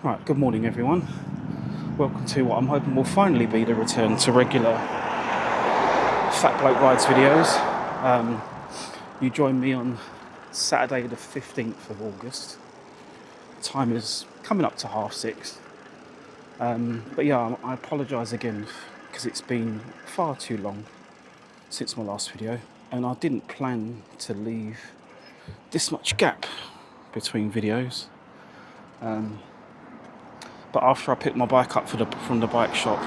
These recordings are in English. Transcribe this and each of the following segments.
Right, good morning everyone. Welcome to what I'm hoping will finally be the return to regular Fat Bloke Rides videos. You join me on Saturday the 15th of August. Time is coming up to 6:30. But yeah, I apologise again because it's been far too long since my last video, and I didn't plan to leave this much gap between videos. But after I picked my bike up from the bike shop,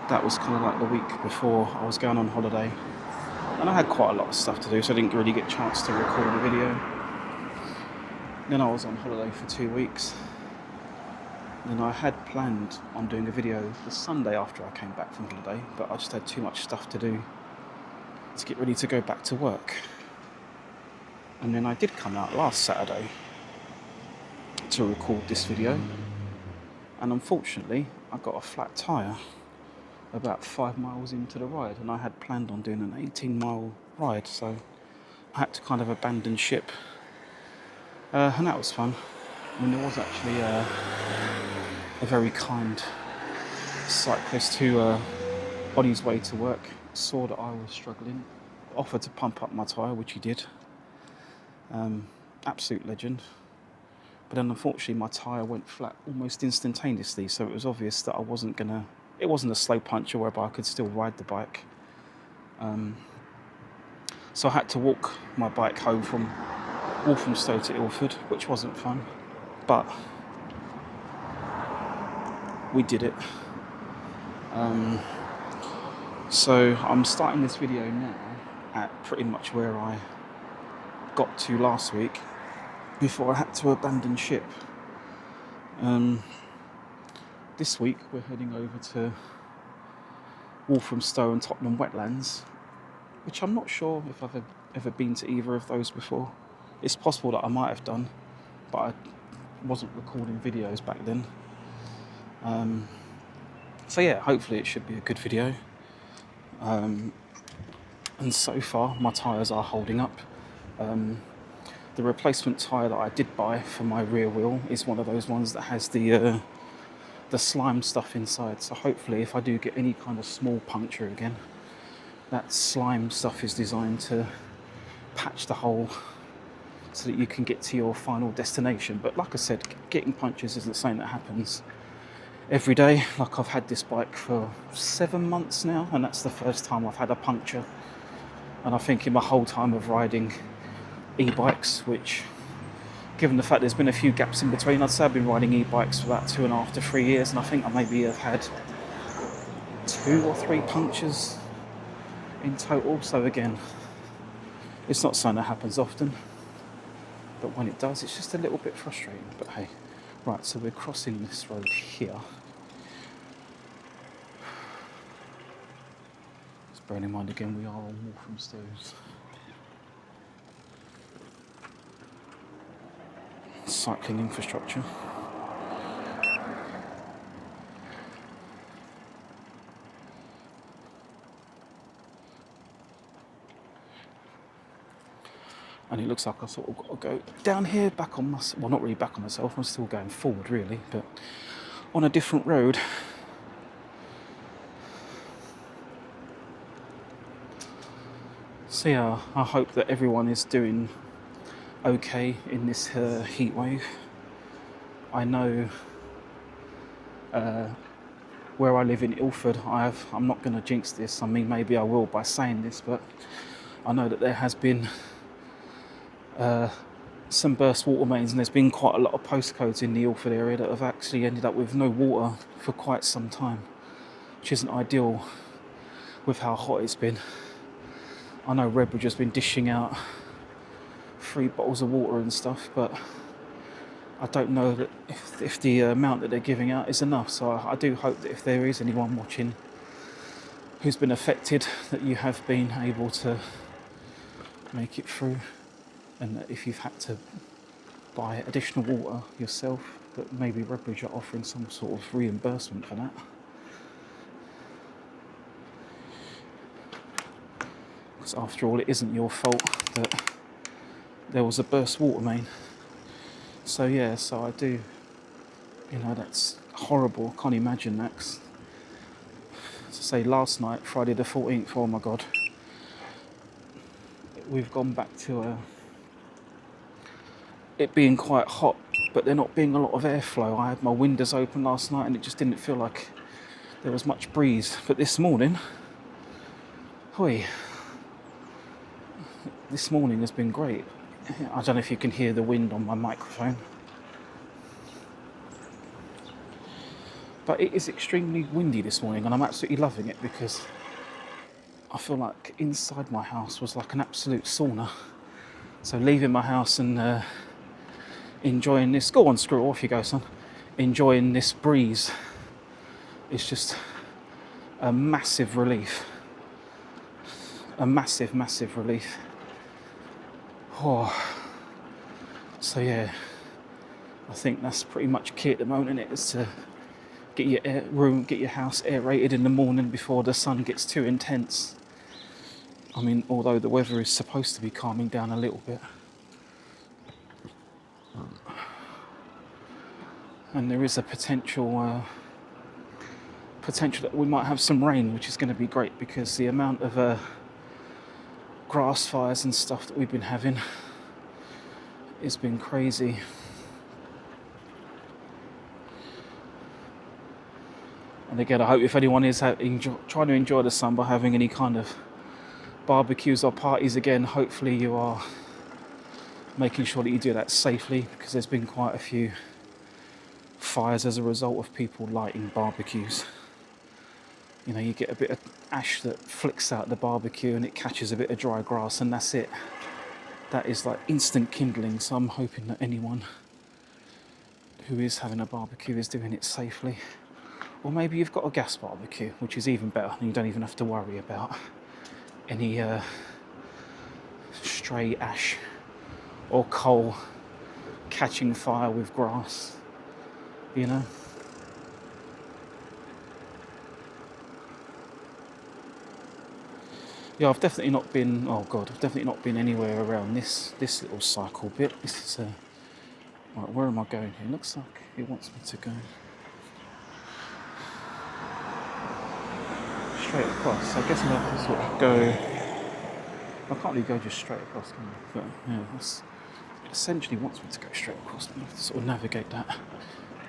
that was kind of like the week before I was going on holiday, and I had quite a lot of stuff to do, so I didn't really get a chance to record a video. Then I was on holiday for 2 weeks. Then I had planned on doing a video the Sunday after I came back from holiday, but I just had too much stuff to do to get ready to go back to work. And then I did come out last Saturday to record this video, and unfortunately I got a flat tyre about 5 miles into the ride, and I had planned on doing an 18-mile ride, so I had to kind of abandon ship, and that was fun. I mean, there was actually a very kind cyclist who, on his way to work, saw that I was struggling, offered to pump up my tyre, which he did. Absolute legend. But then unfortunately my tyre went flat almost instantaneously, so it was obvious that it wasn't a slow puncture whereby I could still ride the bike. So I had to walk my bike home from Walthamstow to Ilford, which wasn't fun, but we did it. So I'm starting this video now at pretty much where I got to last week before I had to abandon ship. This week we're heading over to Walthamstow and Tottenham wetlands, which I'm not sure if I've ever been to either of those before. It's possible that I might have done, but I wasn't recording videos back then. So yeah, hopefully it should be a good video. And so far my tyres are holding up. The replacement tyre that I did buy for my rear wheel is one of those ones that has the slime stuff inside, so hopefully if I do get any kind of small puncture again, that slime stuff is designed to patch the hole so that you can get to your final destination. But like I said, getting punctures isn't something that happens every day. Like, I've had this bike for 7 months now, and that's the first time I've had a puncture. And I think in my whole time of riding e-bikes, which, given the fact there's been a few gaps in between, I'd say I've been riding e-bikes for about 2.5 to 3 years, and I think I maybe have had 2 or 3 punctures in total. So again, it's not something that happens often, but when it does, it's just a little bit frustrating. But hey, right, so we're crossing this road here. Just bearing in mind again, we are on Walthamstow's cycling infrastructure. And it looks like I sort of got to go down here, back on myself. Well, not really back on myself, I'm still going forward really, but on a different road. So yeah, I hope that everyone is doing okay in this heat wave. I know where I live in Ilford, I'm not going to jinx this, I mean maybe I will by saying this, but I know that there has been some burst water mains, and there's been quite a lot of postcodes in the Ilford area that have actually ended up with no water for quite some time, which isn't ideal with how hot it's been. I know Redbridge has been dishing out free bottles of water and stuff, but I don't know that if the amount that they're giving out is enough. So I do hope that if there is anyone watching who's been affected, that you have been able to make it through, and that if you've had to buy additional water yourself, that maybe Redbridge are offering some sort of reimbursement for that. Because after all, it isn't your fault that there was a burst water main. So yeah, so I do You know, that's horrible. Can't imagine that. 'Cause, as I say, last night, Friday the 14th, oh my God, we've gone back to it being quite hot, but there not being a lot of airflow. I had my windows open last night and it just didn't feel like there was much breeze. But this morning, this morning has been great. I don't know if you can hear the wind on my microphone, but it is extremely windy this morning and I'm absolutely loving it because I feel like inside my house was like an absolute sauna. So leaving my house and enjoying this, go on, screw off you go, son, enjoying this breeze, it's just a massive relief. A massive, massive relief. Oh. So yeah, I think that's pretty much key at the moment, isn't it? Is to get your house aerated in the morning before the sun gets too intense. I mean, although the weather is supposed to be calming down a little bit. And there is a potential that we might have some rain, which is going to be great because the amount of grass fires and stuff that we've been having has been crazy. And again, I hope if anyone is trying to enjoy the sun by having any kind of barbecues or parties again, hopefully you are making sure that you do that safely, because there's been quite a few fires as a result of people lighting barbecues. You know, you get a bit of ash that flicks out the barbecue and it catches a bit of dry grass and that's it. That is like instant kindling, so I'm hoping that anyone who is having a barbecue is doing it safely. Or maybe you've got a gas barbecue, which is even better, and you don't even have to worry about any stray ash or coal catching fire with grass, you know. Yeah, I've definitely not been anywhere around this little cycle bit. This is right, where am I going here? Looks like it wants me to go straight across. I guess I'm going to have to sort of go. I can't really go just straight across, can I? But yeah, it essentially wants me to go straight across. I have to sort of navigate that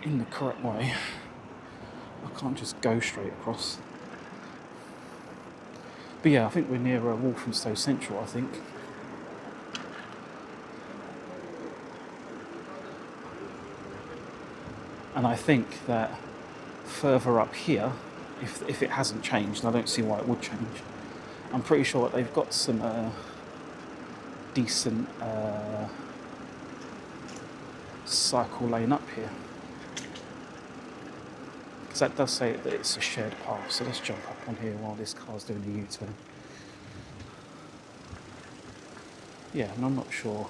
in the correct way. I can't just go straight across. But yeah, I think we're near Walthamstow Central, I think. And I think that further up here, if it hasn't changed, and I don't see why it would change, I'm pretty sure that they've got some decent cycle lane up here. Because that does say that it's a shared path, so let's jump up on here while this car's doing a U-turn. Yeah, and I'm not sure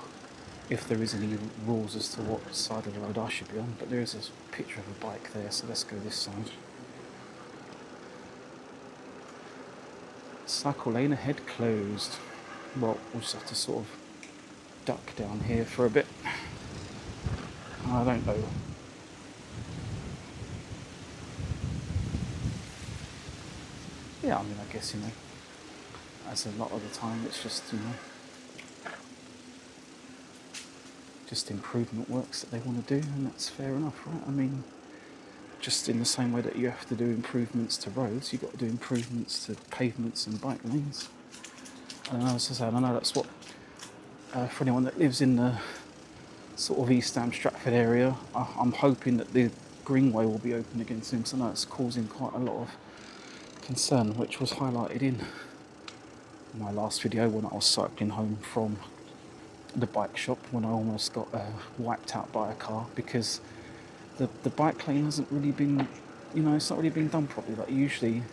if there is any rules as to what side of the road I should be on, but there is a picture of a bike there, so let's go this side. Cycle lane ahead closed. Well, we'll just have to sort of duck down here for a bit. I don't know. Yeah, I mean, I guess, you know, as a lot of the time, it's just, you know, just improvement works that they want to do, and that's fair enough, right? I mean, just in the same way that you have to do improvements to roads, you've got to do improvements to pavements and bike lanes. And as I said, I know that's what, for anyone that lives in the sort of East Ham Stratford area, I'm hoping that the Greenway will be open again soon, because I know it's causing quite a lot of concern, which was highlighted in my last video when I was cycling home from the bike shop, when I almost got wiped out by a car because the bike lane hasn't really been, you know, it's not really been done properly. Like usually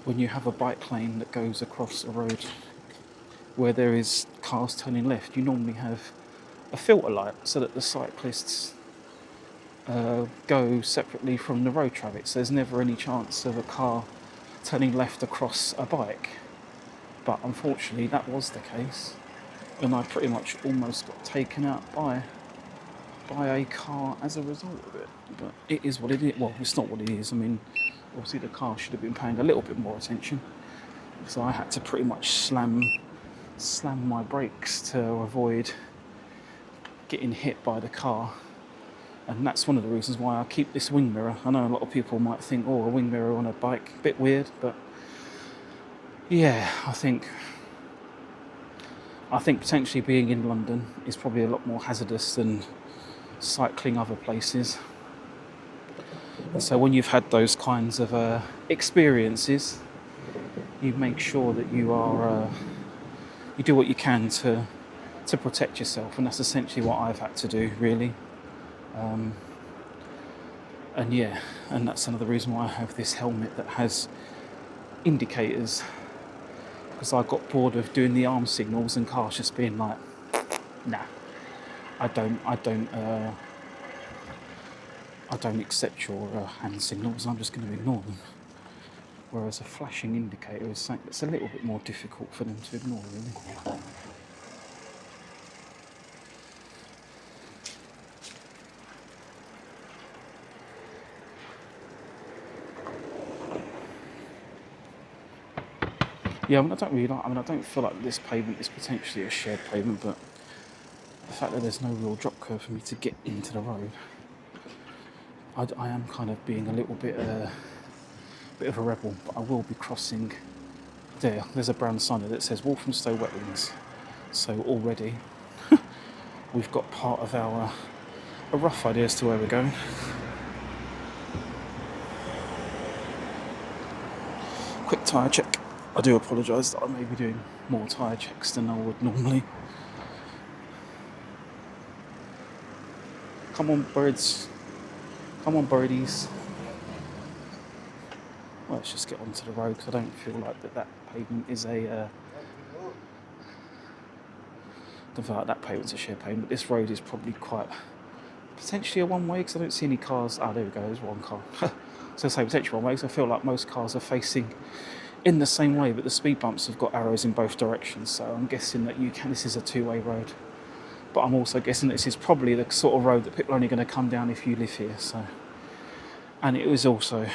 when you have a bike lane that goes across a road where there is cars turning left, you normally have a filter light so that the cyclists go separately from the road traffic, so there's never any chance of a car turning left across a bike. But unfortunately that was the case, and I pretty much almost got taken out by buy a car as a result of it. But it is what it is. Well, it's not what it is. I mean, obviously the car should have been paying a little bit more attention. So I had to pretty much slam my brakes to avoid getting hit by the car. And that's one of the reasons why I keep this wing mirror. I know a lot of people might think, oh, a wing mirror on a bike, a bit weird, but yeah, I think potentially being in London is probably a lot more hazardous than cycling other places. And so when you've had those kinds of experiences, you make sure that you are you do what you can to protect yourself, and that's essentially what I've had to do, really. And that's another reason why I have this helmet that has indicators, because I got bored of doing the arm signals and cars just being like, nah, I don't accept your hand signals. I'm just going to ignore them. Whereas a flashing indicator is something that's a little bit more difficult for them to ignore, really. Yeah, I don't feel like this pavement is potentially a shared pavement, but the fact that there's no real drop curve for me to get into the road, I am kind of being a little bit of a rebel, but I will be crossing there. There's a brown sign that says Walthamstow Wetlands, so already we've got part of a rough idea as to where we're going. Quick tyre check. I do apologise that I may be doing more tyre checks than I would normally. Come on, birds. Come on, birdies. Well, let's just get onto the road, because I don't feel like that pavement is a... I don't feel like that pavement's a shared pavement, but this road is probably quite... potentially a one-way, because I don't see any cars... Ah, there we go, there's one car. So I say potentially one-way, because I feel like most cars are facing in the same way, but the speed bumps have got arrows in both directions, so I'm guessing that this is a two-way road. But I'm also guessing this is probably the sort of road that people are only going to come down if you live here. So, and it was also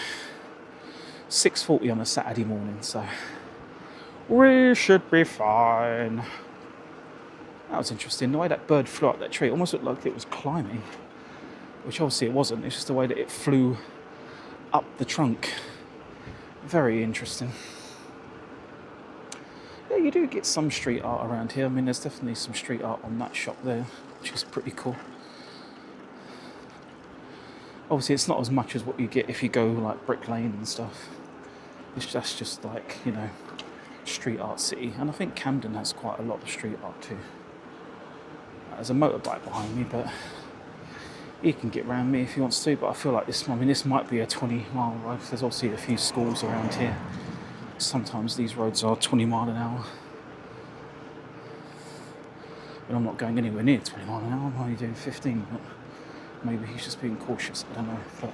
6:40 on a Saturday morning, so we should be fine. That was interesting. The way that bird flew up that tree, it almost looked like it was climbing, which obviously it wasn't. It's just the way that it flew up the trunk. Very interesting. Yeah, you do get some street art around here. I mean, there's definitely some street art on that shop there, which is pretty cool. Obviously, it's not as much as what you get if you go like Brick Lane and stuff. That's just like, street art city. And I think Camden has quite a lot of street art too. There's a motorbike behind me, but he can get around me if he wants to. But I feel like this might be a 20-mile road. There's obviously a few schools around here. Sometimes these roads are 20 mile an hour. But I'm not going anywhere near 20 mile an hour. I'm only doing 15, but maybe he's just being cautious. I don't know. But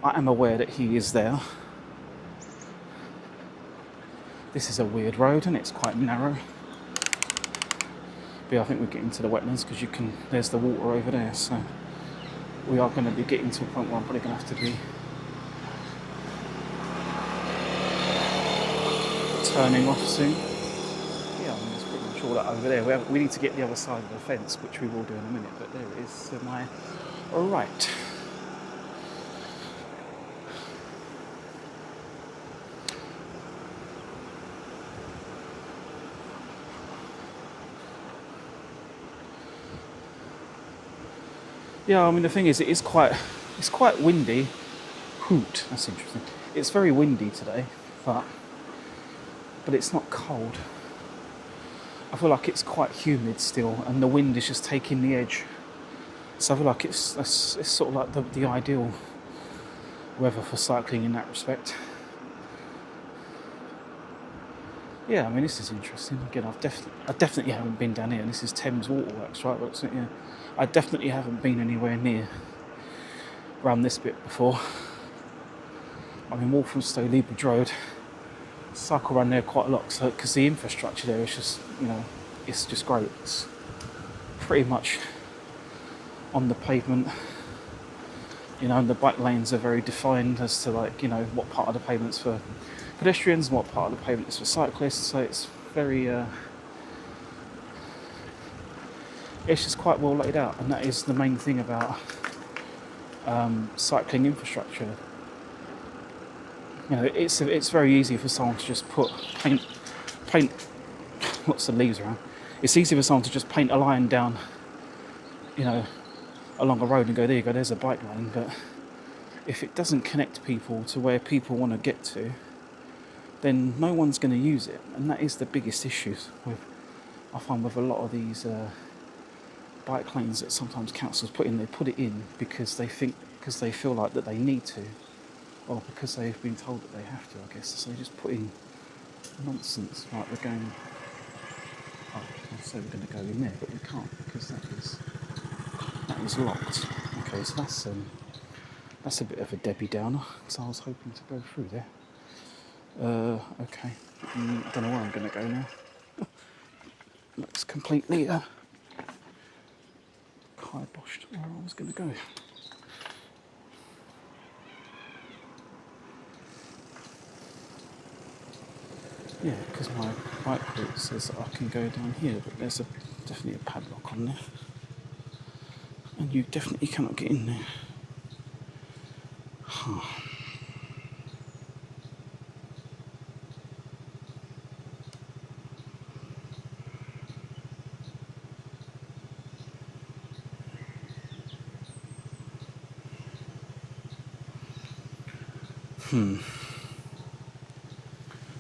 I am aware that he is there. This is a weird road and it's quite narrow. But yeah, I think we're getting to the wetlands because there's the water over there. So we are going to be getting to a point where I'm probably going to have to be turning off soon. Yeah, I mean, it's pretty much all that over there. We need to get the other side of the fence, which we will do in a minute, but there it is to my right. Yeah, I mean, the thing is, it's quite windy. Hoot, that's interesting. It's very windy today, but it's not cold. I feel like it's quite humid still, and the wind is just taking the edge. So I feel like it's sort of like the ideal weather for cycling in that respect. Yeah, I mean, this is interesting. Again, I definitely haven't been down here. And this is Thames Waterworks, right? But, yeah, I definitely haven't been anywhere near around this bit before. I'm in Walthamstow, Leabridge Road. Cycle around there quite a lot, because the infrastructure there is just, it's just great. It's pretty much on the pavement. And the bike lanes are very defined as to what part of the pavement's for pedestrians and what part of the pavement is for cyclists. So it's very, it's just quite well laid out, and that is the main thing about cycling infrastructure. It's very easy for someone to just paint lots of leaves around. It's easy for someone to just paint a line down, along a road and go, there you go, there's a bike lane. But if it doesn't connect people to where people want to get to, then no one's going to use it. And that is the biggest issue I find with a lot of these bike lanes that sometimes councils put in. They put it in because they feel like that they need to, or because they've been told that they have to, I guess. So they just put in nonsense, like we're going, I say we're going to go in there, but we can't because that is locked. Okay, so that's a bit of a Debbie Downer, so I was hoping to go through there. Okay, I don't know where I'm going to go now. Looks completely kiboshed where I was going to go. Yeah, because my bike route says that I can go down here, but there's definitely a padlock on there. And you definitely cannot get in there.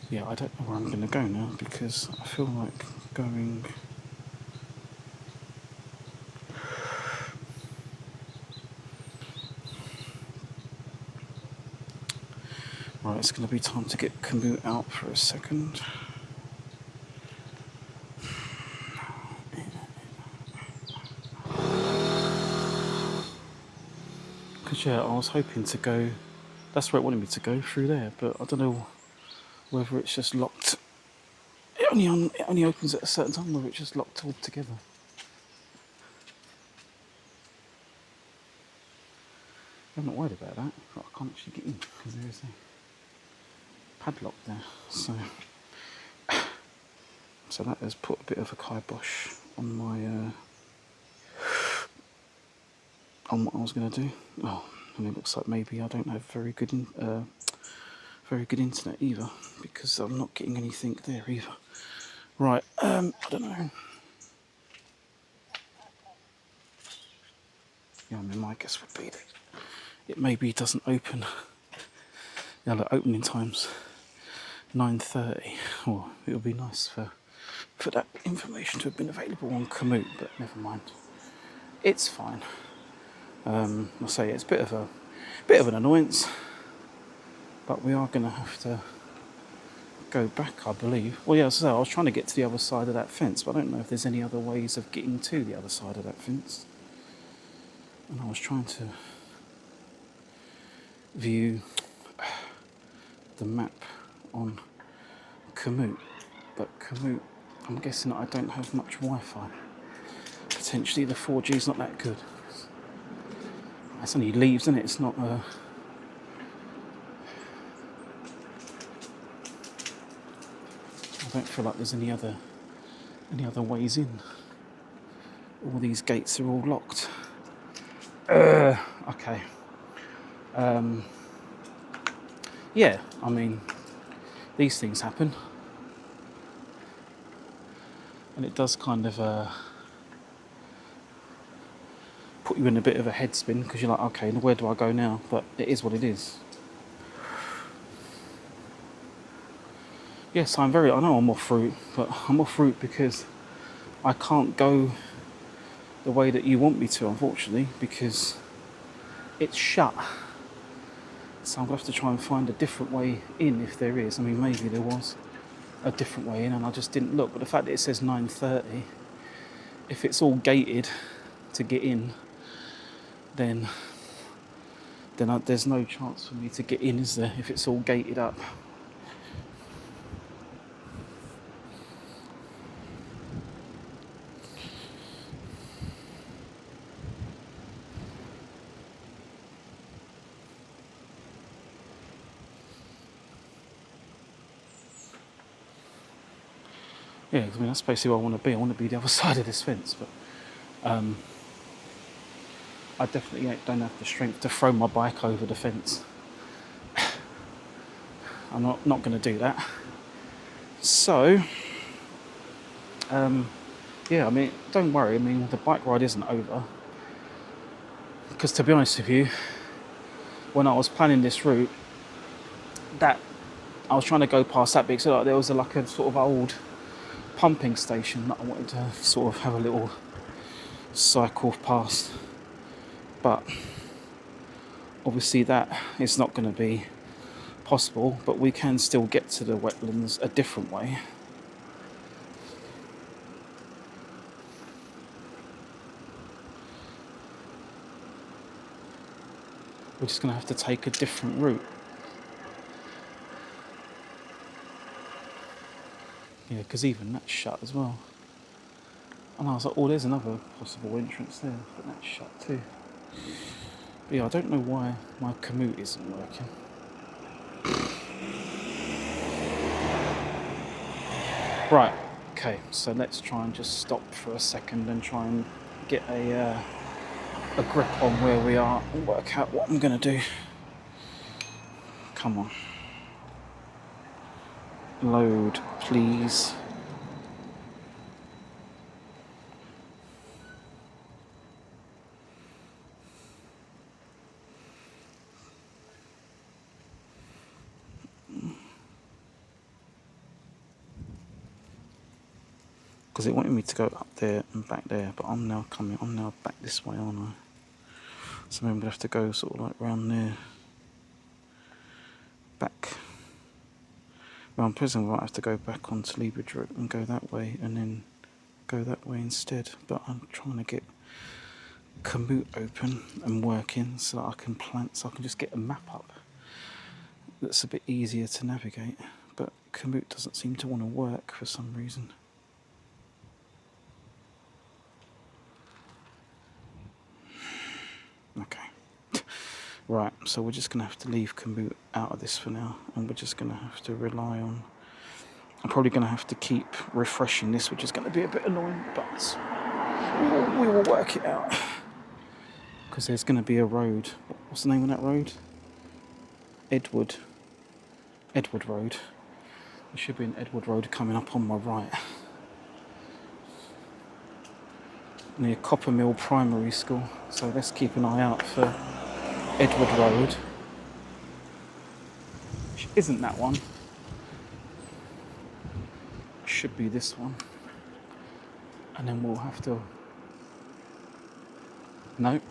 Yeah, I don't know where I'm going to go now because I feel like going... Right, it's going to be time to get Commute out for a second. Because, yeah, I was hoping to go... That's where it wanted me to go, through there, but I don't know whether it's just locked. It only opens at a certain time, whether it's just locked altogether. I'm not worried about that, but I can't actually get in because there is a padlock there. So that has put a bit of a kibosh on my on what I was going to do. Oh, and it looks like maybe I don't have very good internet either, because I'm not getting anything there either. Right, I don't know. Yeah, I mean, my guess would be that it maybe doesn't open. Yeah, the opening time's 9:30. Well, it would be nice for that information to have been available on Commute, but never mind. It's fine. I'll say it's a bit of an annoyance, but we are going to have to go back, I believe. Well, yeah, I was trying to get to the other side of that fence, but I don't know if there's any other ways of getting to the other side of that fence. And I was trying to view the map on Commute, but Commute, I'm guessing I don't have much Wi-Fi. Potentially the 4G's not that good. It's only leaves, isn't it? It's not I don't feel like there's any other ways in. All these gates are all locked. Okay. Yeah, I mean, these things happen. And it does kind of put you in a bit of a head spin, because you're like, okay, where do I go now? But it is what it is. Yes, I know I'm off route, but I'm off route because I can't go the way that you want me to, unfortunately, because it's shut. So I'm going to have to try and find a different way in, if there is. I mean, maybe there was a different way in and I just didn't look. But the fact that it says 9:30, if it's all gated to get in, then there's no chance for me to get in, is there, if it's all gated up? Yeah, I mean, that's basically where I want to be. I want to be the other side of this fence, but I definitely don't have the strength to throw my bike over the fence. I'm not going to do that. So, yeah, I mean, don't worry. I mean, the bike ride isn't over. Because to be honest with you, when I was planning this route, that I was trying to go past that big, so like, there was like a sort of old pumping station that I wanted to sort of have a little cycle past. But obviously that is not going to be possible, but we can still get to the wetlands a different way. We're just going to have to take a different route. Yeah, because even that's shut as well. And I was like, oh, there's another possible entrance there, but that's shut too. But yeah, I don't know why my commute isn't working. Right, okay, so let's try and just stop for a second and try and get a grip on where we are and work out what I'm going to do. Come on. Load, please. Because it wanted me to go up there and back there, but I'm now back this way, aren't I? So maybe I'm going to have to go sort of like round there. Back. Well, I'm presumably I might have to go back onto Leebridge Road and go that way and then go that way instead. But I'm trying to get Commute open and working so that I can plan, so I can just get a map up that's a bit easier to navigate. But Commute doesn't seem to want to work for some reason. Okay. Right, so we're just going to have to leave Commute out of this for now, and we're just going to have to rely on... I'm probably going to have to keep refreshing this, which is going to be a bit annoying, but we will work it out. Because there's going to be a road. What's the name of that road? Edward Road. There should be an Edward Road coming up on my right. Near Coppermill Primary School. So let's keep an eye out for Edward Road. Which isn't that one. Should be this one. And then we'll have to... No.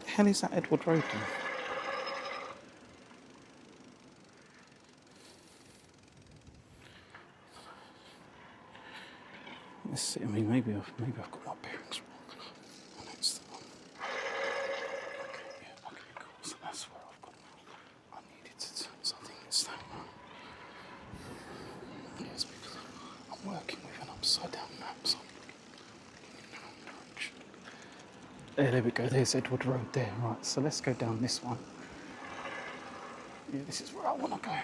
The hell is that Edward Road then? Let's see, I mean, maybe I've got my bearings wrong. And it's the one. Okay, yeah, okay, cool. So that's where I've got... I needed to turn something this time. Yes, because I'm working with an upside down map, so I'm looking in the wrong direction. There we go, there's Edward Road there. Right, so let's go down this one. Yeah, this is where I want to go.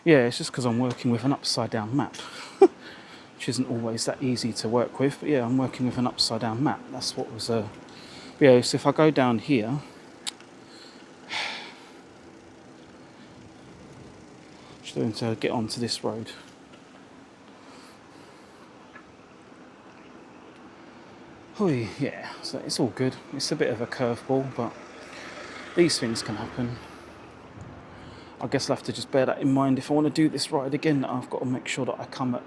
Yeah, it's just because I'm working with an upside down map. Which isn't always that easy to work with, but yeah, I'm working with an upside down map. That's what was yeah, so if I go down here, just going to get onto this road. Oh yeah, so it's all good. It's a bit of a curveball, but these things can happen. I guess I'll have to just bear that in mind if I want to do this ride again. I've got to make sure that I come at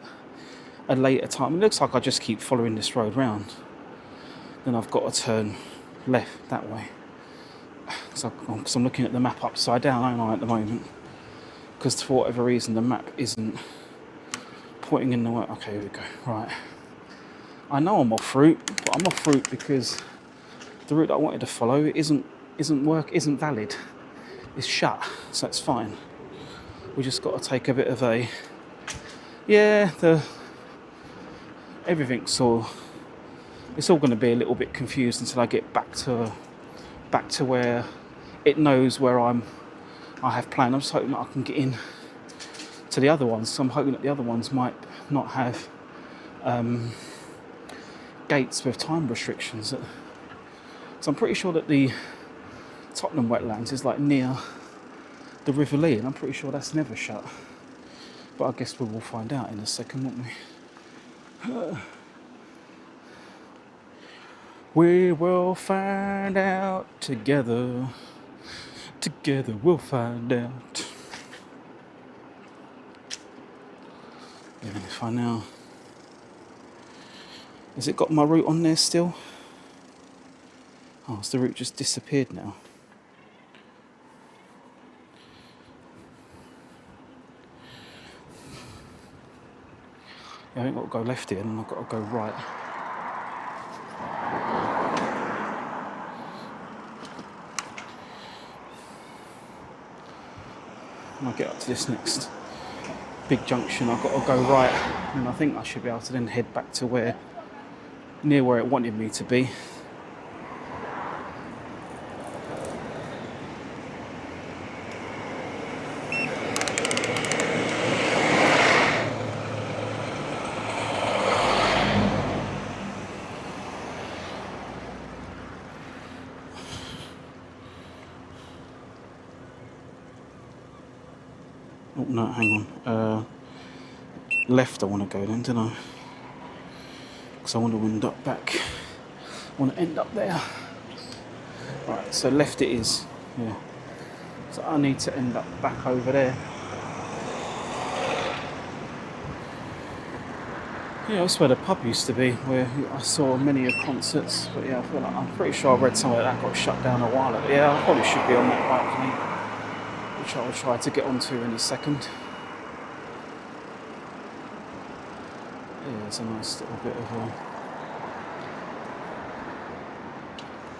a later time. It looks like I just keep following this road round. Then I've got to turn left that way. Because I'm looking at the map upside down, aren't I, at the moment? Because for whatever reason the map isn't pointing in the way. Okay, here we go. Right. I know I'm off route, but I'm off route because the route that I wanted to follow isn't valid. It's shut, so it's fine. We just got to take a bit of a... Yeah, everything's all... It's all going to be a little bit confused until I get back to where it knows where I have planned. I'm just hoping that I can get in to the other ones. So I'm hoping that the other ones might not have gates with time restrictions. So I'm pretty sure that the Tottenham wetlands is like near the River Lee, and I'm pretty sure that's never shut. But I guess we will find out in a second, won't we? We will find out together. Together we'll find out. Even if I now... Has it got my route on there still? Oh, has the route just disappeared now? Yeah, I ain't got to go left here, and I've got to go right. When I get up to this next big junction, I've got to go right, and I think I should be able to then head back to near where it wanted me to be. Oh no, hang on. Left I want to go then, don't I? Because I want to end up back. I want to end up there. Right, so left it is. Yeah. So I need to end up back over there. Yeah, that's where the pub used to be, where I saw many of concerts. But yeah, I feel like I'm pretty sure I read somewhere that got shut down a while ago. Yeah, I probably should be on that balcony, which I'll try to get onto in a second. Yeah, it's a nice little bit of a...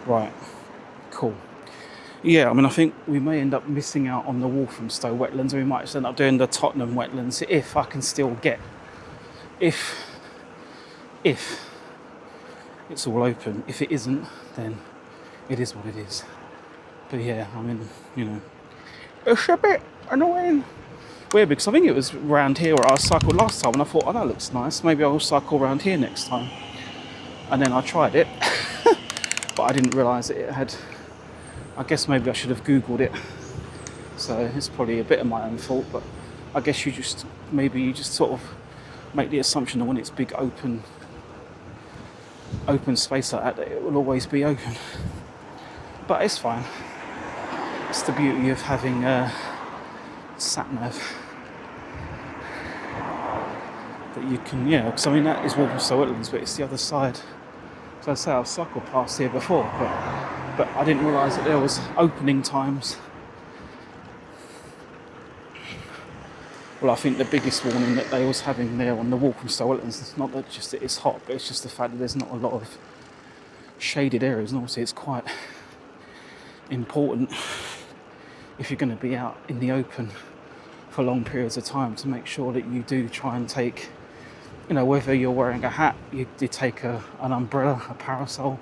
Right, cool. Yeah, I mean, I think we may end up missing out on the Walthamstow wetlands, and we might just end up doing the Tottenham wetlands if I can still get... If it's all open. If it isn't, then it is what it is. But yeah, I mean, you know, it's a bit annoying. Weird, because I think it was around here where I cycled last time, and I thought, oh, that looks nice. Maybe I'll cycle around here next time. And then I tried it, but I didn't realise that it had... I guess maybe I should have Googled it. So it's probably a bit of my own fault, but I guess you just sort of make the assumption that when it's big open space like that it will always be open. But it's fine. It's the beauty of having sat-nav. That you can, yeah, because I mean that is Walthamstow Wetlands, but it's the other side. So I say I've cycled past here before, but I didn't realise that there was opening times. Well, I think the biggest warning that they was having there on the Walthamstow Wetlands is not that just that it's hot, but it's just the fact that there's not a lot of shaded areas, and obviously it's quite important if you're going to be out in the open for long periods of time to make sure that you do try and take, you know, whether you're wearing a hat, you take an umbrella, a parasol,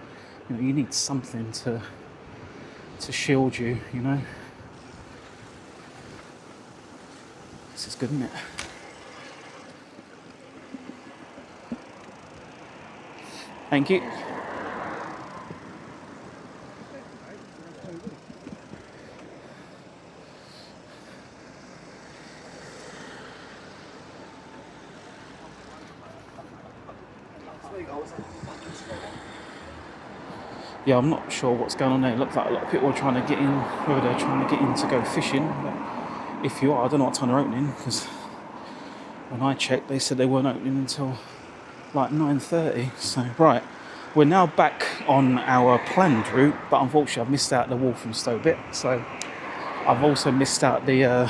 you know, you need something to shield you, you know. This is good, isn't it? Thank you. Yeah, I'm not sure what's going on there. It looks like a lot of people are trying to get in, whether they're trying to get in to go fishing. But if you are, I don't know what time they're opening, because when I checked, they said they weren't opening until like 9:30. So, right, we're now back on our planned route, but unfortunately I've missed out the Walthamstow bit. So I've also missed out the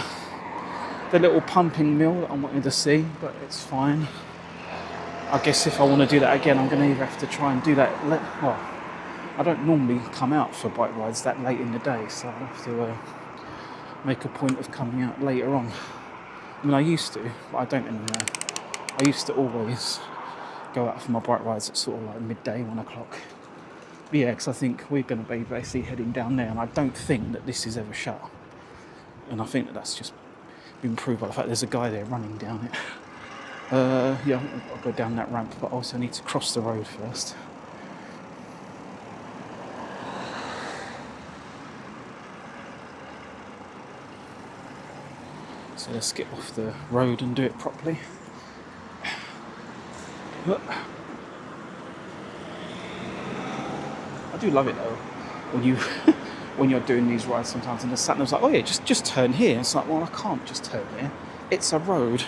little pumping mill that I wanted to see, but it's fine. I guess if I want to do that again, I'm going to either have to try and do that. Well, I don't normally come out for bike rides that late in the day, so I'll have to make a point of coming out later on. I mean, I used to, but I don't anymore. I used to always go out for my bike rides at sort of like midday, 1 o'clock. But yeah, because I think we're going to be basically heading down there, and I don't think that this is ever shut. And I think that that's just been proved by the fact there's a guy there running down it. Yeah, I'll go down that ramp, but also need to cross the road first. So let's get off the road and do it properly. I do love it though, when you when you're doing these rides sometimes, and the sat nav's like, oh yeah, just turn here. It's like, well, I can't just turn here. It's a road.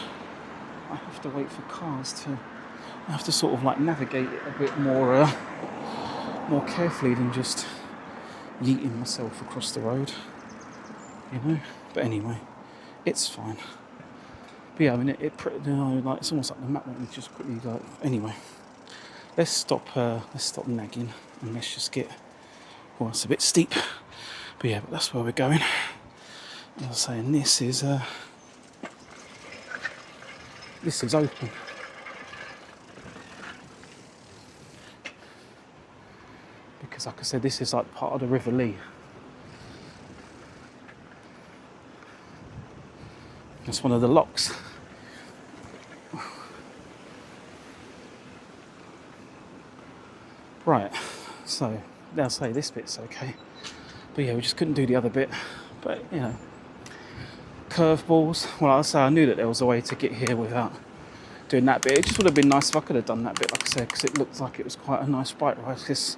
I have to wait for cars to. I have to sort of like navigate it a bit more carefully than just yeeting myself across the road, you know. But anyway, it's fine. But yeah, I mean, like it's almost like the map won't me just quickly like. Anyway, let's stop nagging and let's just get. Well, it's a bit steep, but yeah, but that's where we're going. As I was saying, this is open. Because like I said, this is like part of the River Lee. It's one of the locks. Right, so they'll say this bit's okay. But yeah, we just couldn't do the other bit. But, you know, curveballs. Well, I knew that there was a way to get here without doing that bit. It just would have been nice if I could have done that bit, like I said, because it looked like it was quite a nice bike ride. Because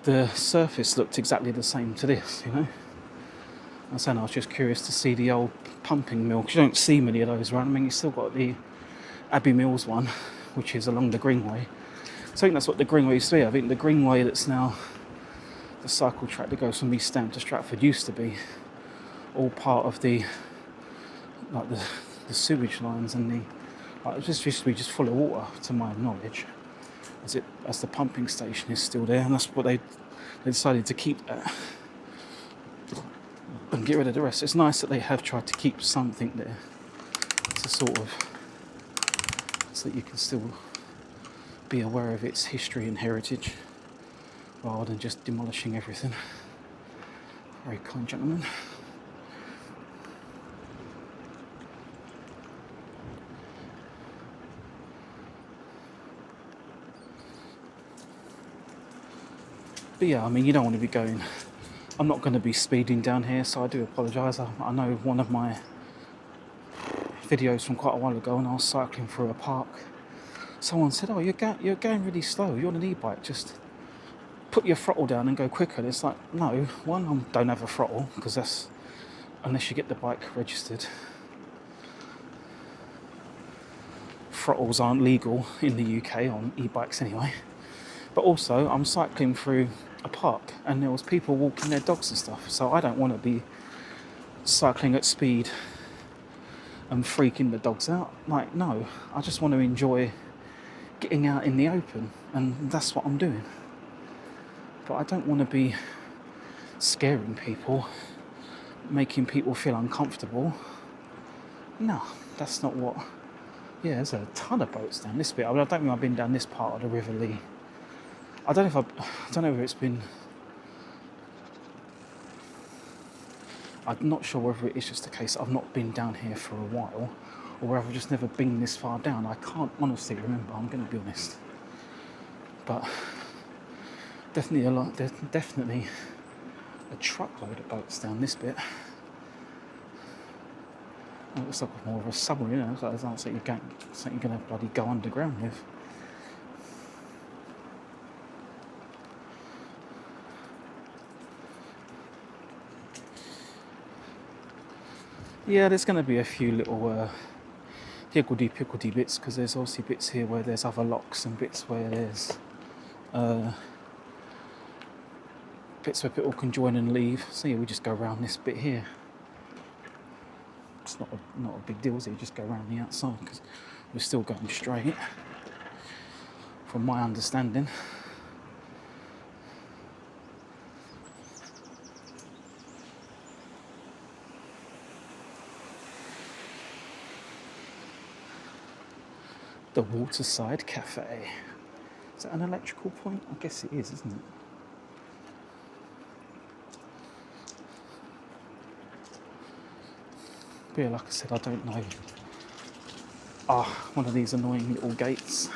the surface looked exactly the same to this, you know. I was saying I was just curious to see the old pumping mill, because you don't see many of those around. I mean, you've still got the Abbey Mills one, which is along the Greenway. So I think that's what the Greenway used to be. I think the Greenway that's now the cycle track that goes from East Ham to Stratford used to be all part of the like the sewage lines and the like, it just used to be just full of water, to my knowledge. As the pumping station is still there, and that's what they decided to keep that and get rid of the rest. It's nice that they have tried to keep something there to sort of so that you can still be aware of its history and heritage rather than just demolishing everything. Very kind gentleman. But yeah, I mean, you don't want to be going. I'm not going to be speeding down here, so I do apologise. I know one of my videos from quite a while ago, when I was cycling through a park, someone said, "Oh, you're going really slow. You're on an e-bike. Just put your throttle down and go quicker." And it's like, no. One, I don't have a throttle because that's unless you get the bike registered. Throttles aren't legal in the UK on e-bikes anyway. But also, I'm cycling through a park and there was people walking their dogs and stuff, so I don't want to be cycling at speed and freaking the dogs out. Like, no, I just want to enjoy getting out in the open, and that's what I'm doing. But I don't want to be scaring people, making people feel uncomfortable. No, that's not what. Yeah, there's a ton of boats down this bit. I mean, I don't think I've been down this part of the River Lee. I don't know if it's been. I'm not sure whether it is just a case that I've not been down here for a while, or whether I've just never been this far down. I can't honestly remember. I'm going to be honest. But definitely there's definitely a truckload of boats down this bit. It looks like more of a submarine, you know. So it's like something you're going to bloody go underground with. Yeah, there's going to be a few little higgledy-piggledy bits, because there's obviously bits here where there's other locks and bits where there's bits where people can join and leave. So yeah, we just go around this bit here. It's not a big deal, so you just go around the outside because we're still going straight, from my understanding. The Waterside Cafe. Is that an electrical point? I guess it is, isn't it? But yeah, like I said, I don't know One of these annoying little gates.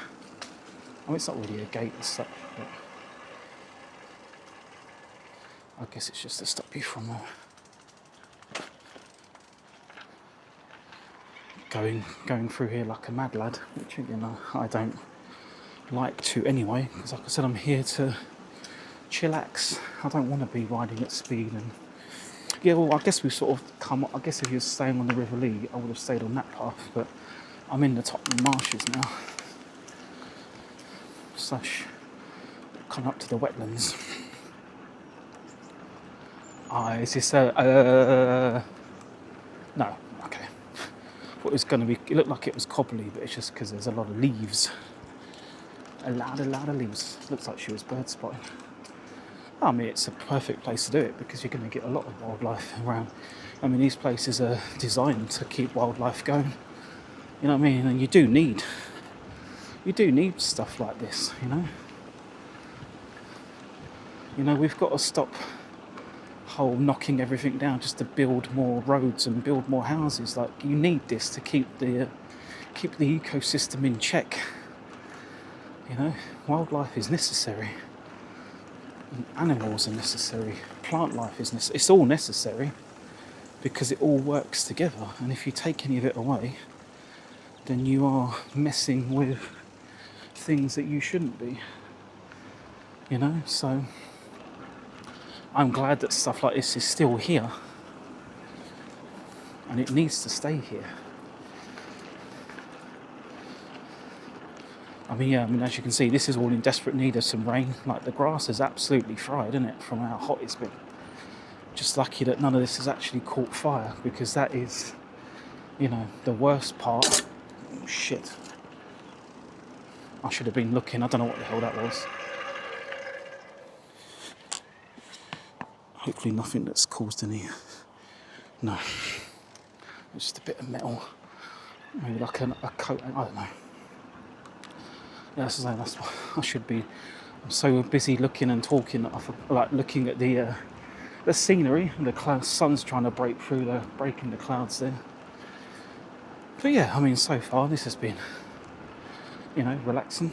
I mean, it's not really a gate as such, but I guess it's just to stop you from going through here like a mad lad, which, you know, I don't like to anyway, because like I said, I'm here to chillax. I don't want to be riding at speed. And yeah, well, I guess we've sort of come, I guess if you were staying on the River Lee, I would have stayed on that path, but I'm in the Tottenham Marshes now, coming up to the wetlands. Is this no, okay. What it was going to be, it looked like it was cobbly, but it's just because there's a lot of leaves. A lot of leaves. Looks like she was bird spotting. I mean, it's a perfect place to do it because you're going to get a lot of wildlife around. I mean, these places are designed to keep wildlife going. You know what I mean? And you do need stuff like this, you know? You know, we've got to stop whole knocking everything down just to build more roads and build more houses. Like, you need this to keep the ecosystem in check. You know, wildlife is necessary. And animals are necessary. Plant life is necessary. It's all necessary because it all works together. And if you take any of it away, then you are messing with things that you shouldn't be. You know, so I'm glad that stuff like this is still here, and it needs to stay here. I mean, as you can see, this is all in desperate need of some rain. Like, the grass is absolutely fried, isn't it, from how hot it's been. Just lucky that none of this has actually caught fire, because that is, you know, the worst part. Oh, shit. I should have been looking. I don't know what the hell that was. Hopefully nothing that's caused any... No. It's just a bit of metal. Maybe like a coat, I don't know. Yeah, that's what I should be. I'm so busy looking and talking that I like looking at the scenery, and the sun's trying to breaking the clouds there. But yeah, I mean, so far this has been, you know, relaxing.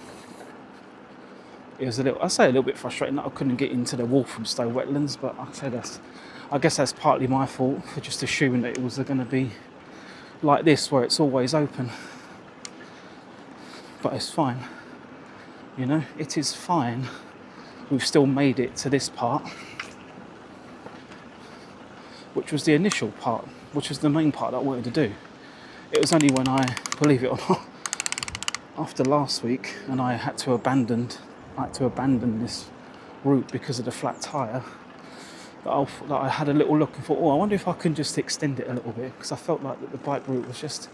It was a little bit frustrating that I couldn't get into the Walthamstow wetlands, but I guess that's partly my fault for just assuming that it was going to be like this, where it's always open. But it's fine. You know, it is fine. We've still made it to this part, which was the initial part, which was the main part that I wanted to do. It was only when I, believe it or not, after last week, and I had to abandon this route because of the flat tyre, that I had a little look and thought, I wonder if I can just extend it a little bit, because I felt like that the bike route was just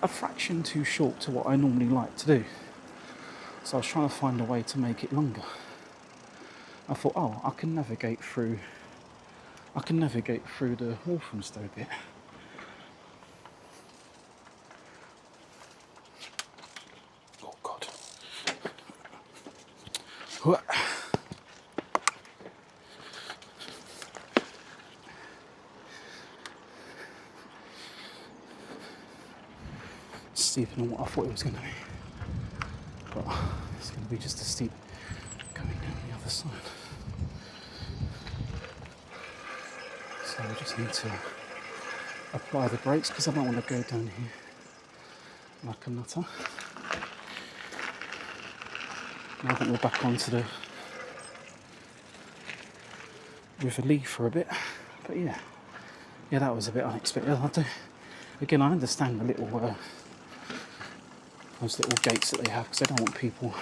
a fraction too short to what I normally like to do. So I was trying to find a way to make it longer. I thought, I can navigate through the Walthamstow bit. Oh God. Steeper than what I thought it was going to be. But it's going to be just as steep going down the other side. So I just need to apply the brakes because I don't want to go down here like a nutter. Now I think we're back onto the River Lee for a bit. But yeah, that was a bit unexpected. I understand the little those little gates that they have, because they don't want people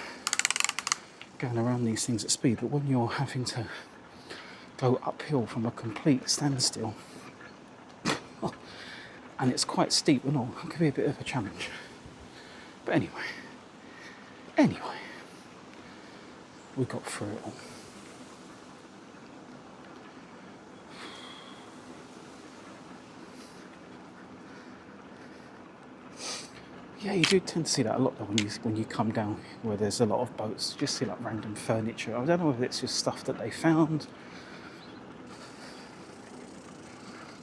going around these things at speed. But when you're having to go uphill from a complete standstill, and it's quite steep and all, it could be a bit of a challenge. But anyway, we got through it all. Yeah, you do tend to see that a lot though when you come down where there's a lot of boats. You just see like random furniture. I don't know if it's just stuff that they found,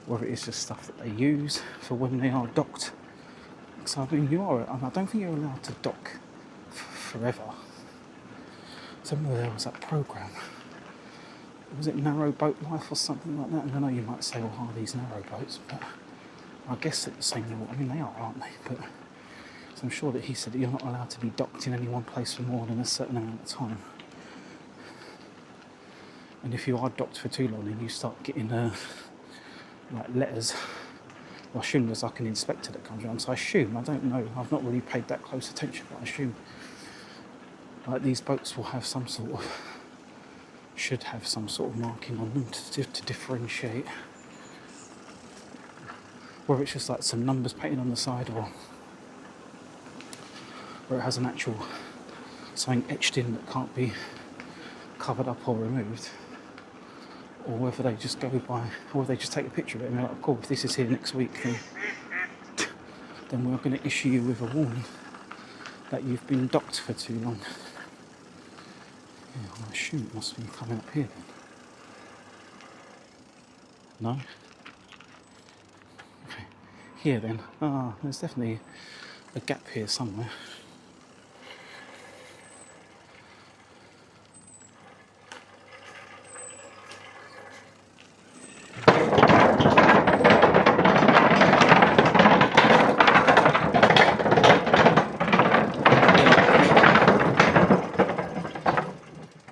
or if it's just stuff that they use for when they are docked So I mean, I don't think you're allowed to dock forever. Somewhere there was that programme. Was it Narrow Boat Life or something like that? And I know you might say, well, how are these narrow boats? But I guess at the same level, I mean, they are, aren't they? But so I'm sure that he said that you're not allowed to be docked in any one place for more than a certain amount of time. And if you are docked for too long, then you start getting like letters. Well, I assume there's like an inspector that comes around. So I don't know, I've not really paid that close attention, but I assume like these boats will have should have some sort of marking on them to differentiate. Whether it's just like some numbers painted on the side or it has an actual something etched in that can't be covered up or removed. Or whether they just go by, or they just take a picture of it and they're like, cool, if this is here next week, then we're going to issue you with a warning that you've been docked for too long. Yeah, I assume it must be coming up here then. No? Okay, here then. There's definitely a gap here somewhere.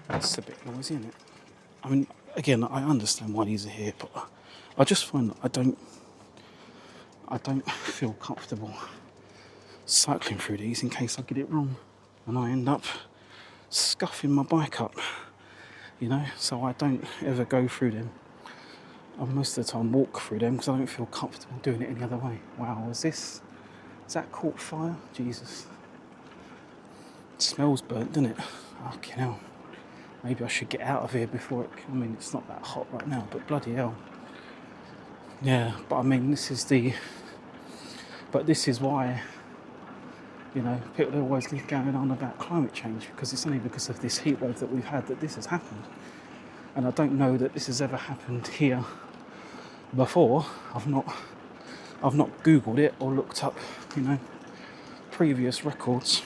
That's a bit noisy, isn't it? I mean, again, I understand why these are here, but I just find that I don't feel comfortable cycling through these in case I get it wrong and I end up scuffing my bike up, so I don't ever go through them. I most of the time walk through them because I don't feel comfortable doing it any other way. Wow, is that caught fire? Jesus. It smells burnt, doesn't it? Fucking hell. Maybe I should get out of here before it's not that hot right now, but bloody hell. Yeah, but I mean, this is why, people always keep going on about climate change, because it's only because of this heat wave that we've had that this has happened. And I don't know that this has ever happened here before. I've not Googled it or looked up, previous records.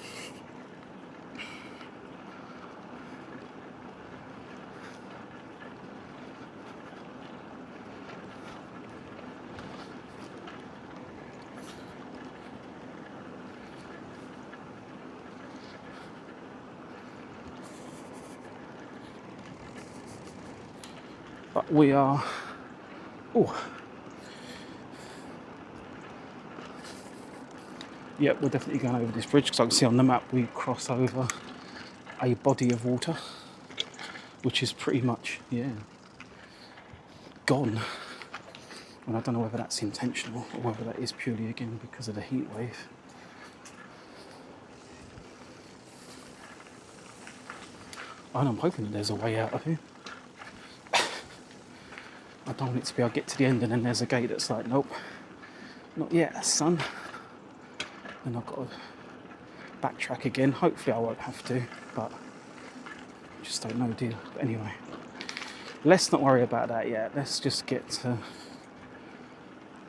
But we are... Yep, we're definitely going over this bridge, because I can see on the map we cross over a body of water, which is pretty much, gone. And I don't know whether that's intentional or whether that is purely, again, because of the heat wave. And I'm hoping that there's a way out of here. I don't want it to be I get to the end and then there's a gate that's like, nope, not yet, son. And I've got to backtrack again. Hopefully I won't have to, but I just don't know, dear. But anyway, let's not worry about that yet. Let's just get to...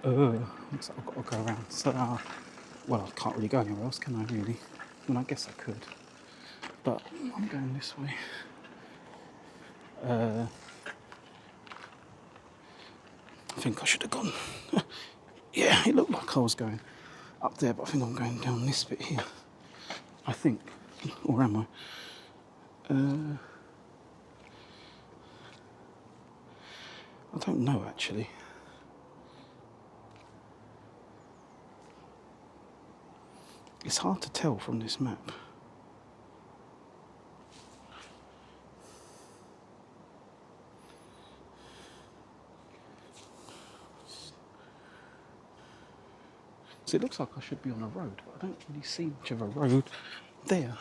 looks like I've got to go around. So, well, I can't really go anywhere else, can I, really? I mean, I guess I could. But I'm going this way. I think I should have gone. Yeah, it looked like I was going up there, but I think I'm going down this bit here. I think. Or am I? I don't know, actually. It's hard to tell from this map. So it looks like I should be on a road, but I don't really see much of a road there.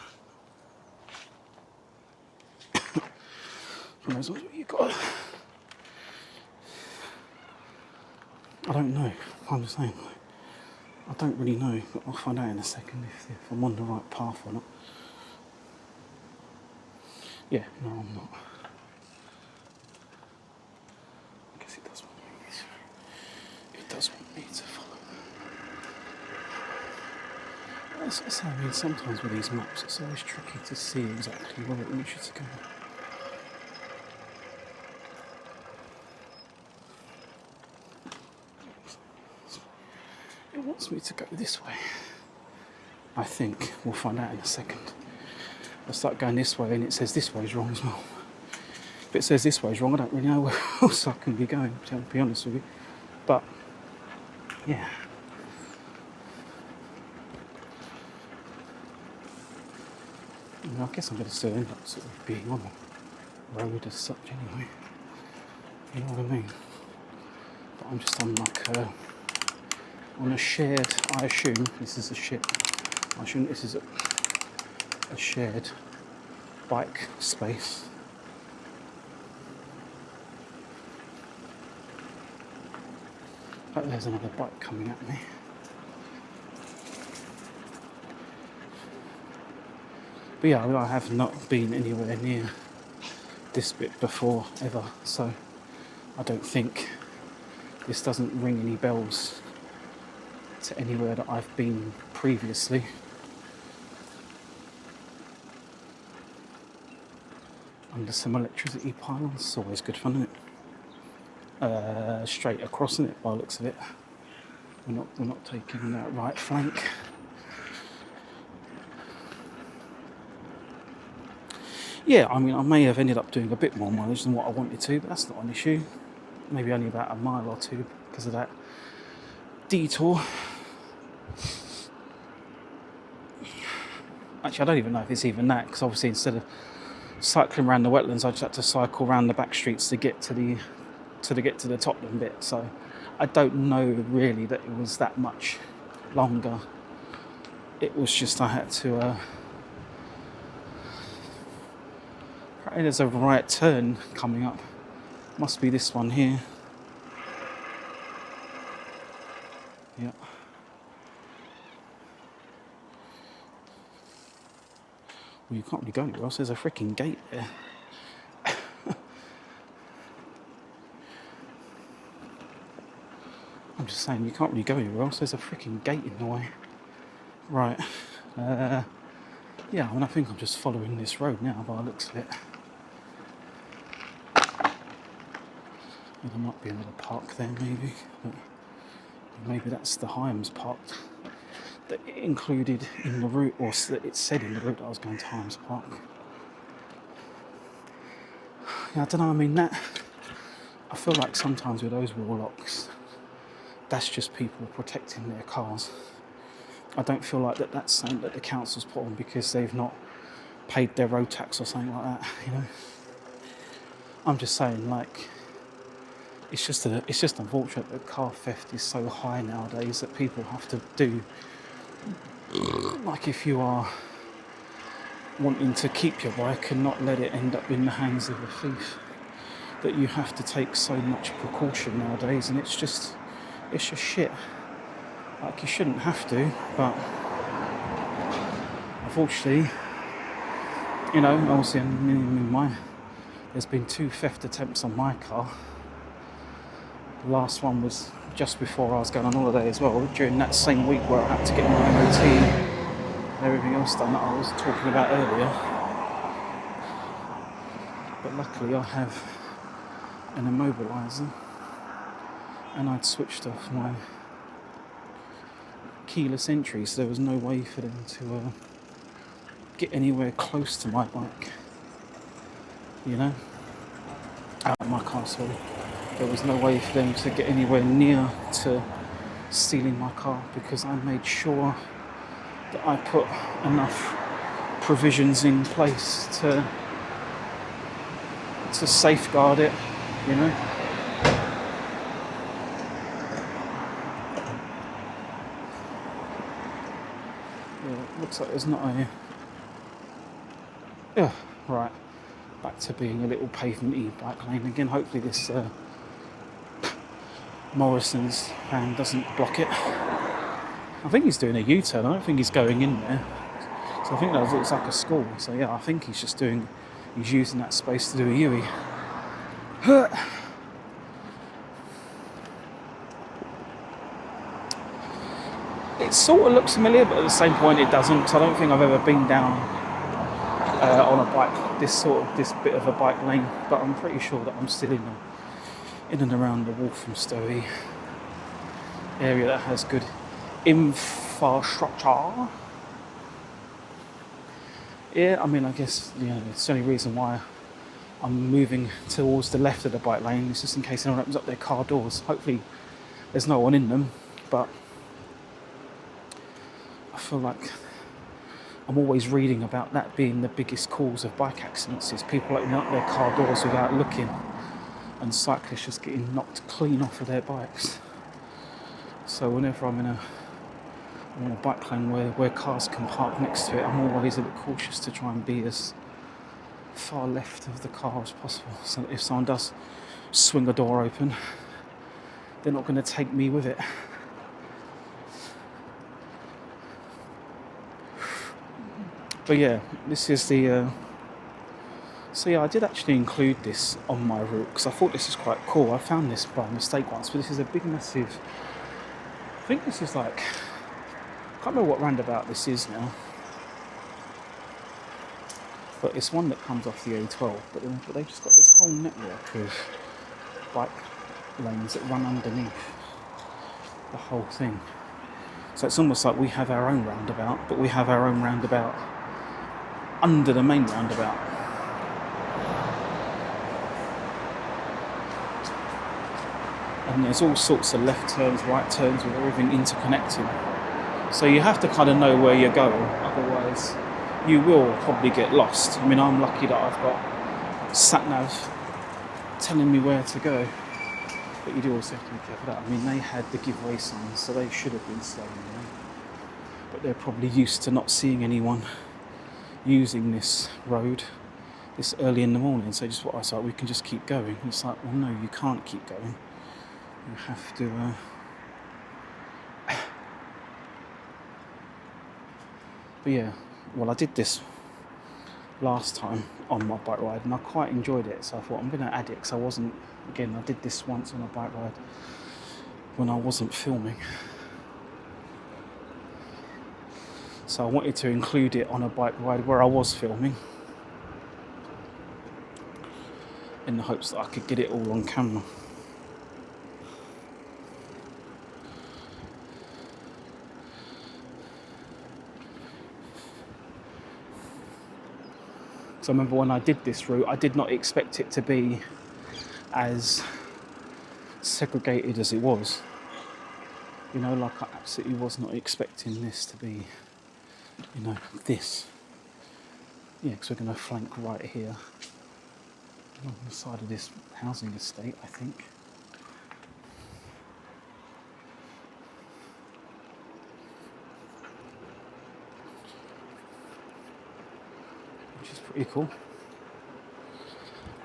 What you got? I don't know. I'm just saying. I don't really know, but I'll find out in a second if I'm on the right path or not. Yeah, no, I'm not. I guess it does want me to follow. That's what I mean, sometimes with these maps it's always tricky to see exactly where it wants you to go. It wants me to go this way. I think. We'll find out in a second. I start going this way and it says this way's wrong as well. If it says this way's wrong, I don't really know where else I can be going, to be honest with you. But, yeah. I guess I'm going to still end up sort of being on a road as such anyway. You know what I mean? But I'm just on like on a shared, I assume this is this is a shared bike space. But there's another bike coming at me. But yeah, I have not been anywhere near this bit before ever, so I don't think this doesn't ring any bells to anywhere that I've been previously. Under some electricity pylons, it's always good fun, isn't it? Straight across, isn't it, by the looks of it? We're not taking that right flank. Yeah, I mean, I may have ended up doing a bit more mileage than what I wanted to, but that's not an issue. Maybe only about a mile or two because of that detour. Actually, I don't even know if it's even that, because obviously instead of cycling around the wetlands, I just had to cycle around the back streets to get to the Tottenham bit. So I don't know really that it was that much longer. It was just I had to. Apparently there's a right turn coming up. Must be this one here. Yeah. Well, you can't really go anywhere else. There's a freaking gate there. I'm just saying, you can't really go anywhere else. There's a freaking gate in the way. Right. Yeah, I mean, I think I'm just following this road now by the looks of it. Well, there might be another park there, maybe. But maybe that's the Hyams Park that it included in the route, or that it said in the route that I was going to Hyams Park. Yeah, I don't know, I mean, that... I feel like sometimes with those wall locks, that's just people protecting their cars. I don't feel like that's something that the council's put on because they've not paid their road tax or something like that, you know. I'm just saying, like, it's just unfortunate that car theft is so high nowadays that people have to do. Like, if you are wanting to keep your bike and not let it end up in the hands of a thief, that you have to take so much precaution nowadays, and it's just shit. Like, you shouldn't have to, but unfortunately, you know, obviously there's been 2 theft attempts on my car. The last one was just before I was going on holiday as well, during that same week where I had to get my MOT and everything else done that I was talking about earlier. But luckily I have an immobiliser, and I'd switched off my keyless entry, so there was no way for them to get anywhere close to my bike, you know, out of my car, sorry. There was no way for them to get anywhere near to stealing my car, because I made sure that I put enough provisions in place to safeguard it, you know. Yeah, looks like there's not a... Yeah, right. Back to being a little pavement-y bike lane again. Hopefully this Morrison's van doesn't block it. I think he's doing a U-turn. I don't think he's going in there. So I think that looks like a school. So yeah, I think he's using that space to do a U-turn. it sort of looks familiar, but at the same point it doesn't, because I don't think I've ever been down on a bike, this bit of a bike lane, but I'm pretty sure that I'm still in and around the Walthamstow area that has good infrastructure. Yeah, I mean, I guess, it's the only reason why I'm moving towards the left of the bike lane is just in case anyone opens up their car doors. Hopefully there's no one in them, but I feel like I'm always reading about that being the biggest cause of bike accidents, is people opening up their car doors without looking, and cyclists just getting knocked clean off of their bikes. So whenever I'm in a bike lane where cars can park next to it, I'm always a bit cautious to try and be as far left of the car as possible, so that if someone does swing a door open, they're not going to take me with it. But yeah, this is the so yeah, I did actually include this on my route because I thought this was quite cool. I found this by mistake once, but this is a big massive, I think this is like, I can't remember what roundabout this is now, but it's one that comes off the A12, but they've just got this whole network of bike lanes that run underneath the whole thing. So it's almost like we have our own roundabout, but we have our own roundabout under the main roundabout. And there's all sorts of left turns, right turns, with everything interconnected. So you have to kind of know where you're going, otherwise you will probably get lost. I mean, I'm lucky that I've got sat-nav telling me where to go, but you do also have to be careful that. I mean, they had the give way signs, so they should have been slowing down, but they're probably used to not seeing anyone using this road this early in the morning, so just what I thought, we can just keep going. It's like, well, no, you can't keep going. You have to but yeah, well, I did this last time on my bike ride and I quite enjoyed it, so I thought I'm going to add it, because I did this once on a bike ride when I wasn't filming, so I wanted to include it on a bike ride where I was filming, in the hopes that I could get it all on camera. So I remember when I did this route, I did not expect it to be as segregated as it was. Like I absolutely was not expecting this to be, this. Yeah, because we're going to flank right here on the side of this housing estate, I think. Which is pretty cool.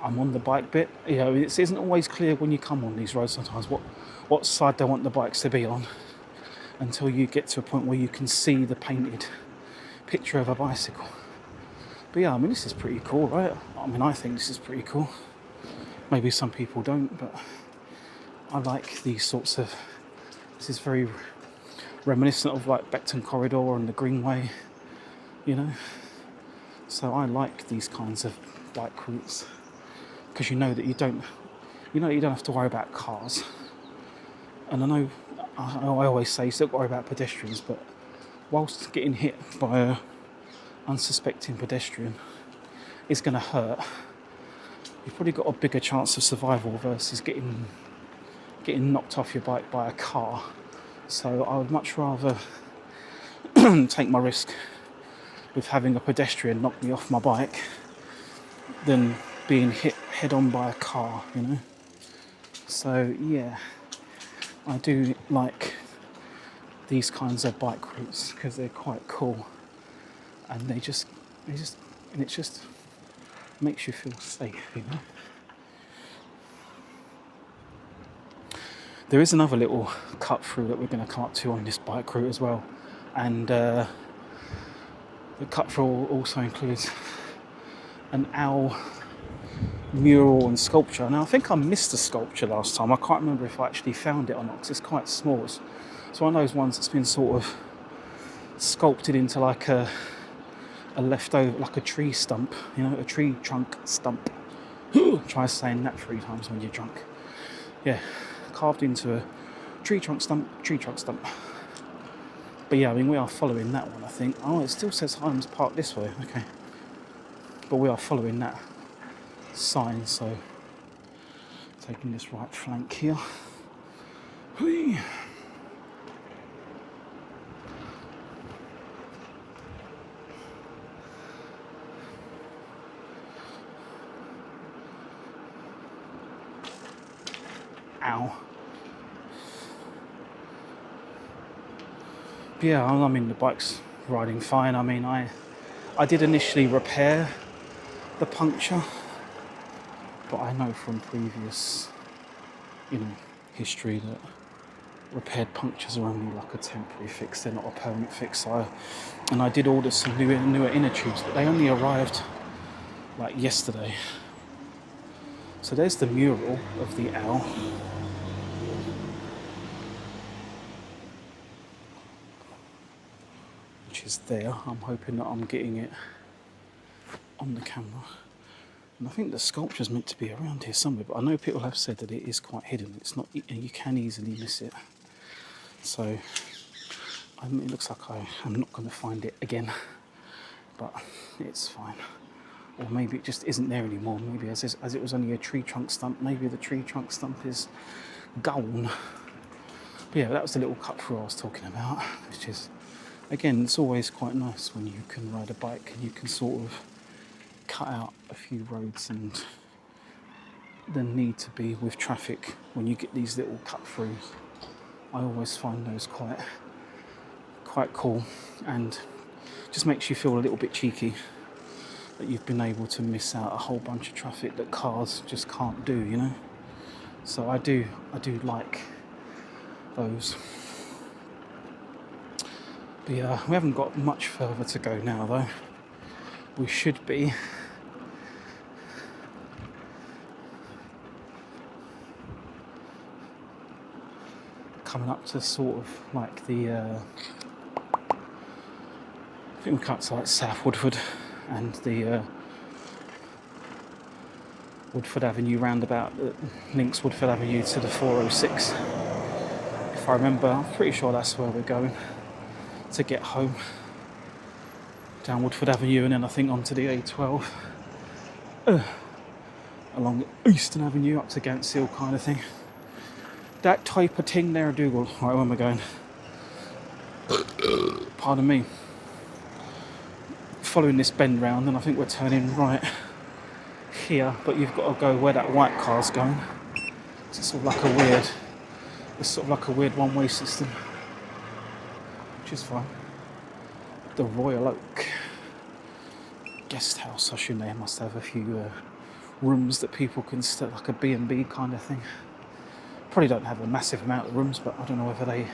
I'm on the bike bit. It isn't always clear when you come on these roads sometimes what side they want the bikes to be on, until you get to a point where you can see the painted picture of a bicycle. But yeah, I mean, this is pretty cool, right? I mean, I think this is pretty cool. Maybe some people don't, but I like these sorts of... This is very reminiscent of like Beckton Corridor and the Greenway, So I like these kinds of bike routes, because you know that you don't have to worry about cars. And I know I always say you still got to worry about pedestrians, but whilst getting hit by a unsuspecting pedestrian is going to hurt, you've probably got a bigger chance of survival versus getting knocked off your bike by a car. So I would much rather take my risk with having a pedestrian knock me off my bike than being hit head on by a car, So yeah, I do like these kinds of bike routes because they're quite cool, and it just makes you feel safe, There is another little cut through that we're going to come up to on this bike route as well, and the cut through also includes an owl mural and sculpture. Now I think I missed the sculpture last time. I can't remember if I actually found it or not, because it's quite small. It's one of those ones that's been sort of sculpted into like a leftover, like a tree stump, you know, a tree trunk stump. Try saying that 3 times when you're drunk. Yeah, carved into a tree trunk stump. But yeah, I mean, we are following that one, I think. Oh, it still says Hyams Park this way. Okay. But we are following that sign, so taking this right flank here. Whee! Ow. But yeah, I mean, the bike's riding fine. I mean, I did initially repair the puncture, but I know from previous, you know, history that repaired punctures are only like a temporary fix, they're not a permanent fix. And I did order some newer inner tubes, but they only arrived like yesterday. So there's the mural of the owl. Which is there. I'm hoping that I'm getting it on the camera. And I think the sculpture's meant to be around here somewhere, but I know people have said that it is quite hidden. It's not, you can easily miss it. So I mean, it looks like I'm not going to find it again, but it's fine. Or maybe it just isn't there anymore. Maybe as it was only a tree trunk stump, maybe the tree trunk stump is gone. But yeah, that was the little cut through I was talking about, which is, again, it's always quite nice when you can ride a bike and you can sort of cut out a few roads and the need to be with traffic when you get these little cut throughs. I always find those quite cool, and just makes you feel a little bit cheeky that you've been able to miss out a whole bunch of traffic that cars just can't do, you know. So I do like those. But yeah, we haven't got much further to go now though. We should be coming up to sort of like the I think we cut to like South Woodford and the Woodford Avenue roundabout that links Woodford Avenue to the 406. If I remember, I'm pretty sure that's where we're going to get home. Down Woodford Avenue and then I think onto the A12. Along Eastern Avenue up to Gants Hill kind of thing. That type of thing there, Dougal. Right, where am I going? Pardon me. Following this bend round, and I think we're turning right here, but you've got to go where that white car's going. It's sort of like a weird one-way system, which is fine. The Royal Oak guest house. I assume they must have a few rooms that people can stay, like a B&B kind of thing. Probably don't have a massive amount of rooms, but I don't know whether they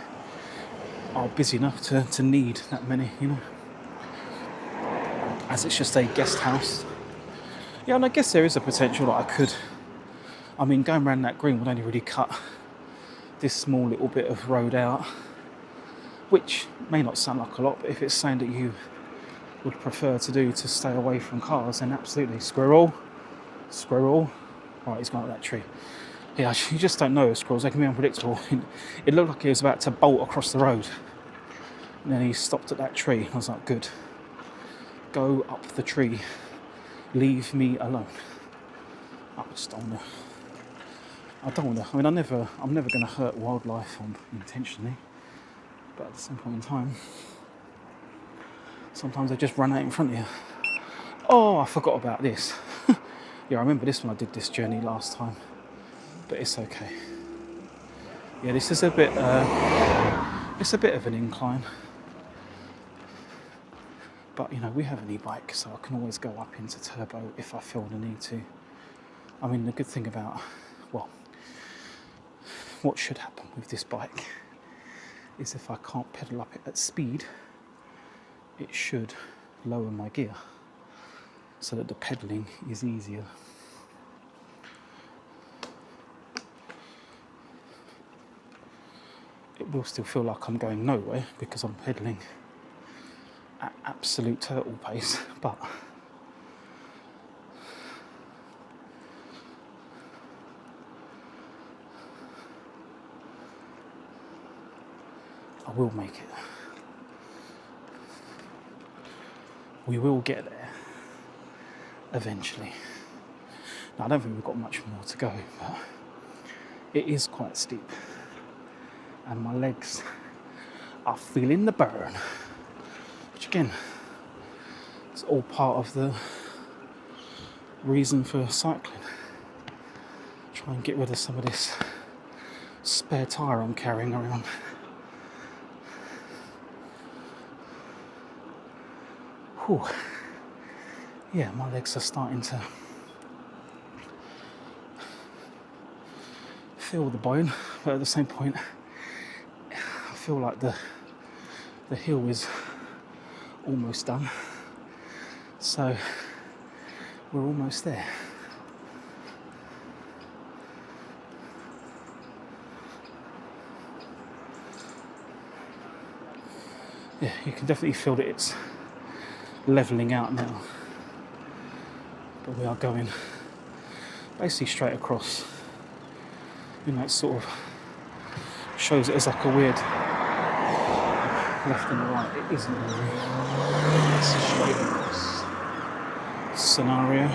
are busy enough to need that many, you know. As it's just a guest house. Yeah, and I guess there is a potential that I could. I mean, going around that green would only really cut this small little bit of road out, which may not sound like a lot, but if it's something that you would prefer to do to stay away from cars, then absolutely. Squirrel. Right, he's gone up that tree. Yeah, you just don't know squirrels, they can be unpredictable. It looked like he was about to bolt across the road. And then he stopped at that tree. I was like, good. Go up the tree. Leave me alone. I just don't want to. I mean, I'm never going to hurt wildlife intentionally. But at the same point in time, sometimes they just run out in front of you. Oh, I forgot about this. Yeah, I remember this when I did this journey last time. But it's okay. Yeah, this is a bit. It's a bit of an incline. But you know, we have an e-bike, so I can always go up into turbo if I feel the need to. I mean, the good thing about, well, what should happen with this bike is if I can't pedal up it at speed, it should lower my gear so that the pedaling is easier. It will still feel like I'm going nowhere because I'm pedaling at absolute turtle pace, but I will make it. We will get there eventually. Now, I don't think we've got much more to go, but it is quite steep, and my legs are feeling the burn, which again, it's all part of the reason for cycling. Try and get rid of some of this spare tyre I'm carrying around. Whew. Yeah, my legs are starting to feel the bone, but at the same point, I feel like the hill is almost done. So we're almost there. Yeah, you can definitely feel that it's levelling out now. But we are going basically straight across. You know, it sort of shows it as like a weird left and right. It isn't really. It's a straight across scenario.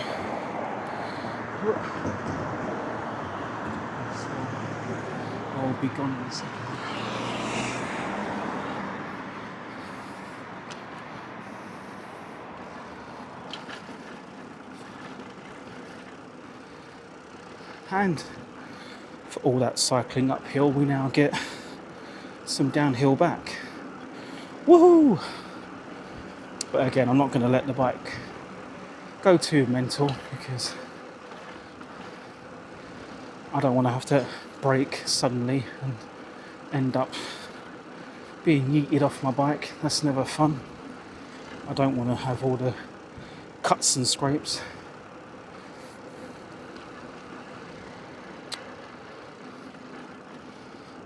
So I'll be gone in a second. And for all that cycling uphill, we now get some downhill back. Woohoo! But again, I'm not going to let the bike go too mental because I don't want to have to brake suddenly and end up being yeeted off my bike. That's never fun. I don't want to have all the cuts and scrapes.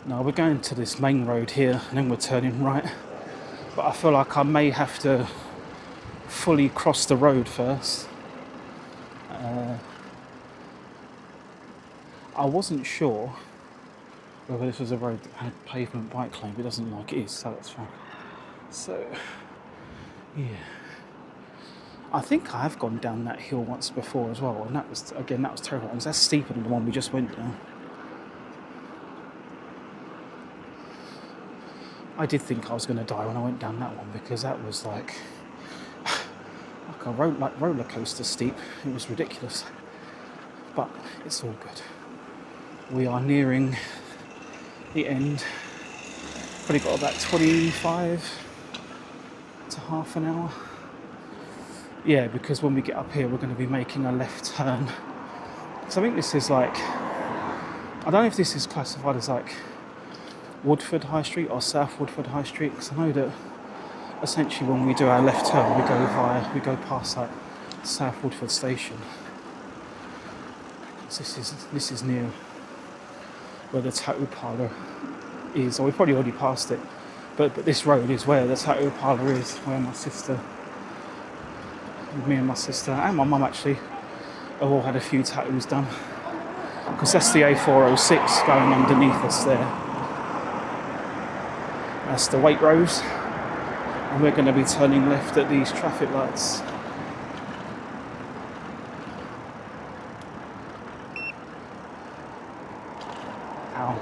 Now we're going to this main road here and then we're turning right, but I feel like I may have to fully cross the road first. I wasn't sure whether this was a road that had pavement bike lane, but it doesn't look like it is, so that's fine. So, yeah. I think I have gone down that hill once before as well, and that was terrible. And that's steeper than the one we just went down. I did think I was going to die when I went down that one because that was like a roller coaster steep. It was ridiculous, but it's all good. We are nearing the end. Probably got about 25 to half an hour. Yeah, because when we get up here, we're going to be making a left turn. So I think this is like, I don't know if this is classified as like Woodford High Street or South Woodford High Street, because I know that essentially when we do our left turn we go past like South Woodford station. This is near where the tattoo parlour is, or we probably already passed it, but this road is where the tattoo parlour is, where me and my sister and my mum actually have all had a few tattoos done, because that's the A406 going underneath us there. That's the Waitrose, and we're going to be turning left at these traffic lights. Ow.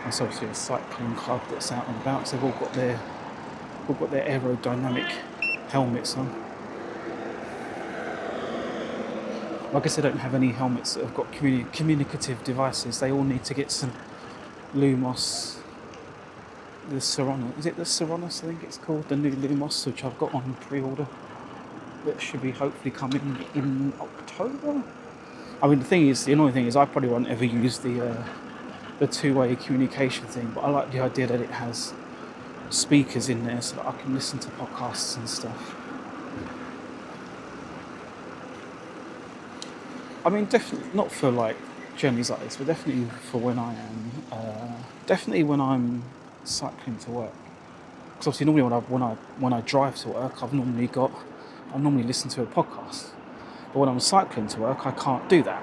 That's obviously a cycling club that's out and about, so they've all got their aerodynamic helmets on. I guess they don't have any helmets that have got communicative devices. They all need to get some Lumos. The Seronos, is it the Seronos I think it's called? The new Lumos, which I've got on pre-order. That should be hopefully coming in October. I mean, the annoying thing is I probably won't ever use the two-way communication thing, but I like the idea that it has speakers in there so that I can listen to podcasts and stuff. I mean, definitely not for like journeys like this, but definitely for when I am, definitely when I'm cycling to work, obviously normally when I drive to work, I normally listen to a podcast. But when I'm cycling to work, I can't do that.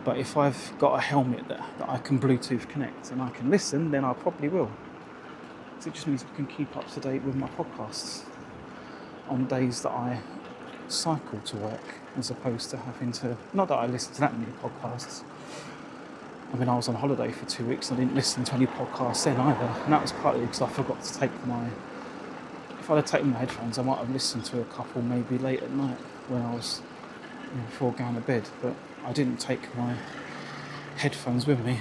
But if I've got a helmet that I can Bluetooth connect and I can listen, then I probably will. So it just means I can keep up to date with my podcasts on days that I cycle to work, as opposed to having to... Not that I listen to that many podcasts. I mean, I was on holiday for 2 weeks. I didn't listen to any podcasts then either. And that was partly because I forgot to take my... If I'd have taken my headphones, I might have listened to a couple maybe late at night when I was before going to bed. But I didn't take my headphones with me.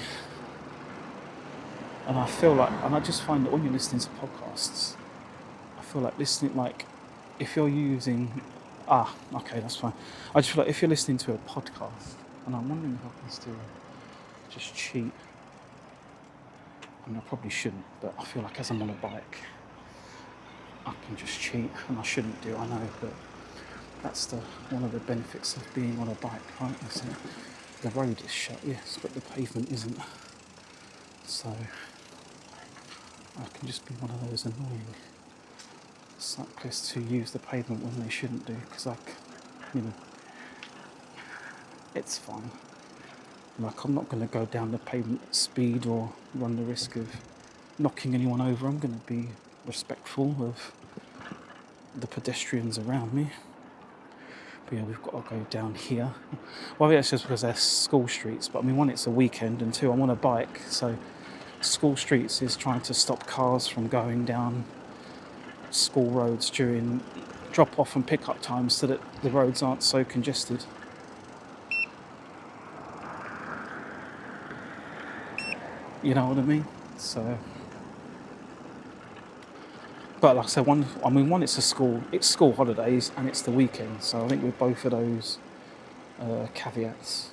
And I feel like... And I just find that when you're listening to podcasts, I feel like listening... Like, if you're using... okay, that's fine. I just feel like if you're listening to a podcast, and I'm wondering if I can still just cheat. I mean, I probably shouldn't, but I feel like as I'm on a bike, I can just cheat, and I shouldn't do, I know, but that's one of the benefits of being on a bike, right? Isn't it? The road is shut, yes, but the pavement isn't. So I can just be one of those annoying cyclists who use the pavement when they shouldn't do, because it's fine. Like, I'm not going to go down the pavement at speed or run the risk of knocking anyone over. I'm going to be respectful of the pedestrians around me. But yeah, we've got to go down here. Well, yeah, it's just because they're school streets, but I mean, one, it's a weekend, and two, I'm on a bike, so school streets is trying to stop cars from going down school roads during drop-off and pick-up times so that the roads aren't so congested. You know what I mean? So, but like I said, one, it's school holidays and it's the weekend. So I think with both of those caveats,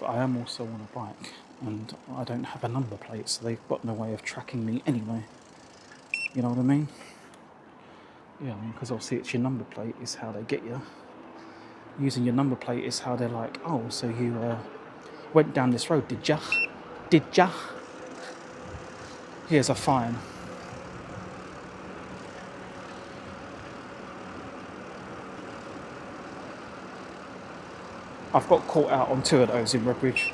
but I am also on a bike and I don't have a number plate, so they've got no way of tracking me anyway. You know what I mean? Yeah, because obviously it's your number plate is how they get you. Using your number plate is how they're like, oh, so you went down this road, did ya? Did ya? Here's a fine. I've got caught out on 2 of those in Redbridge.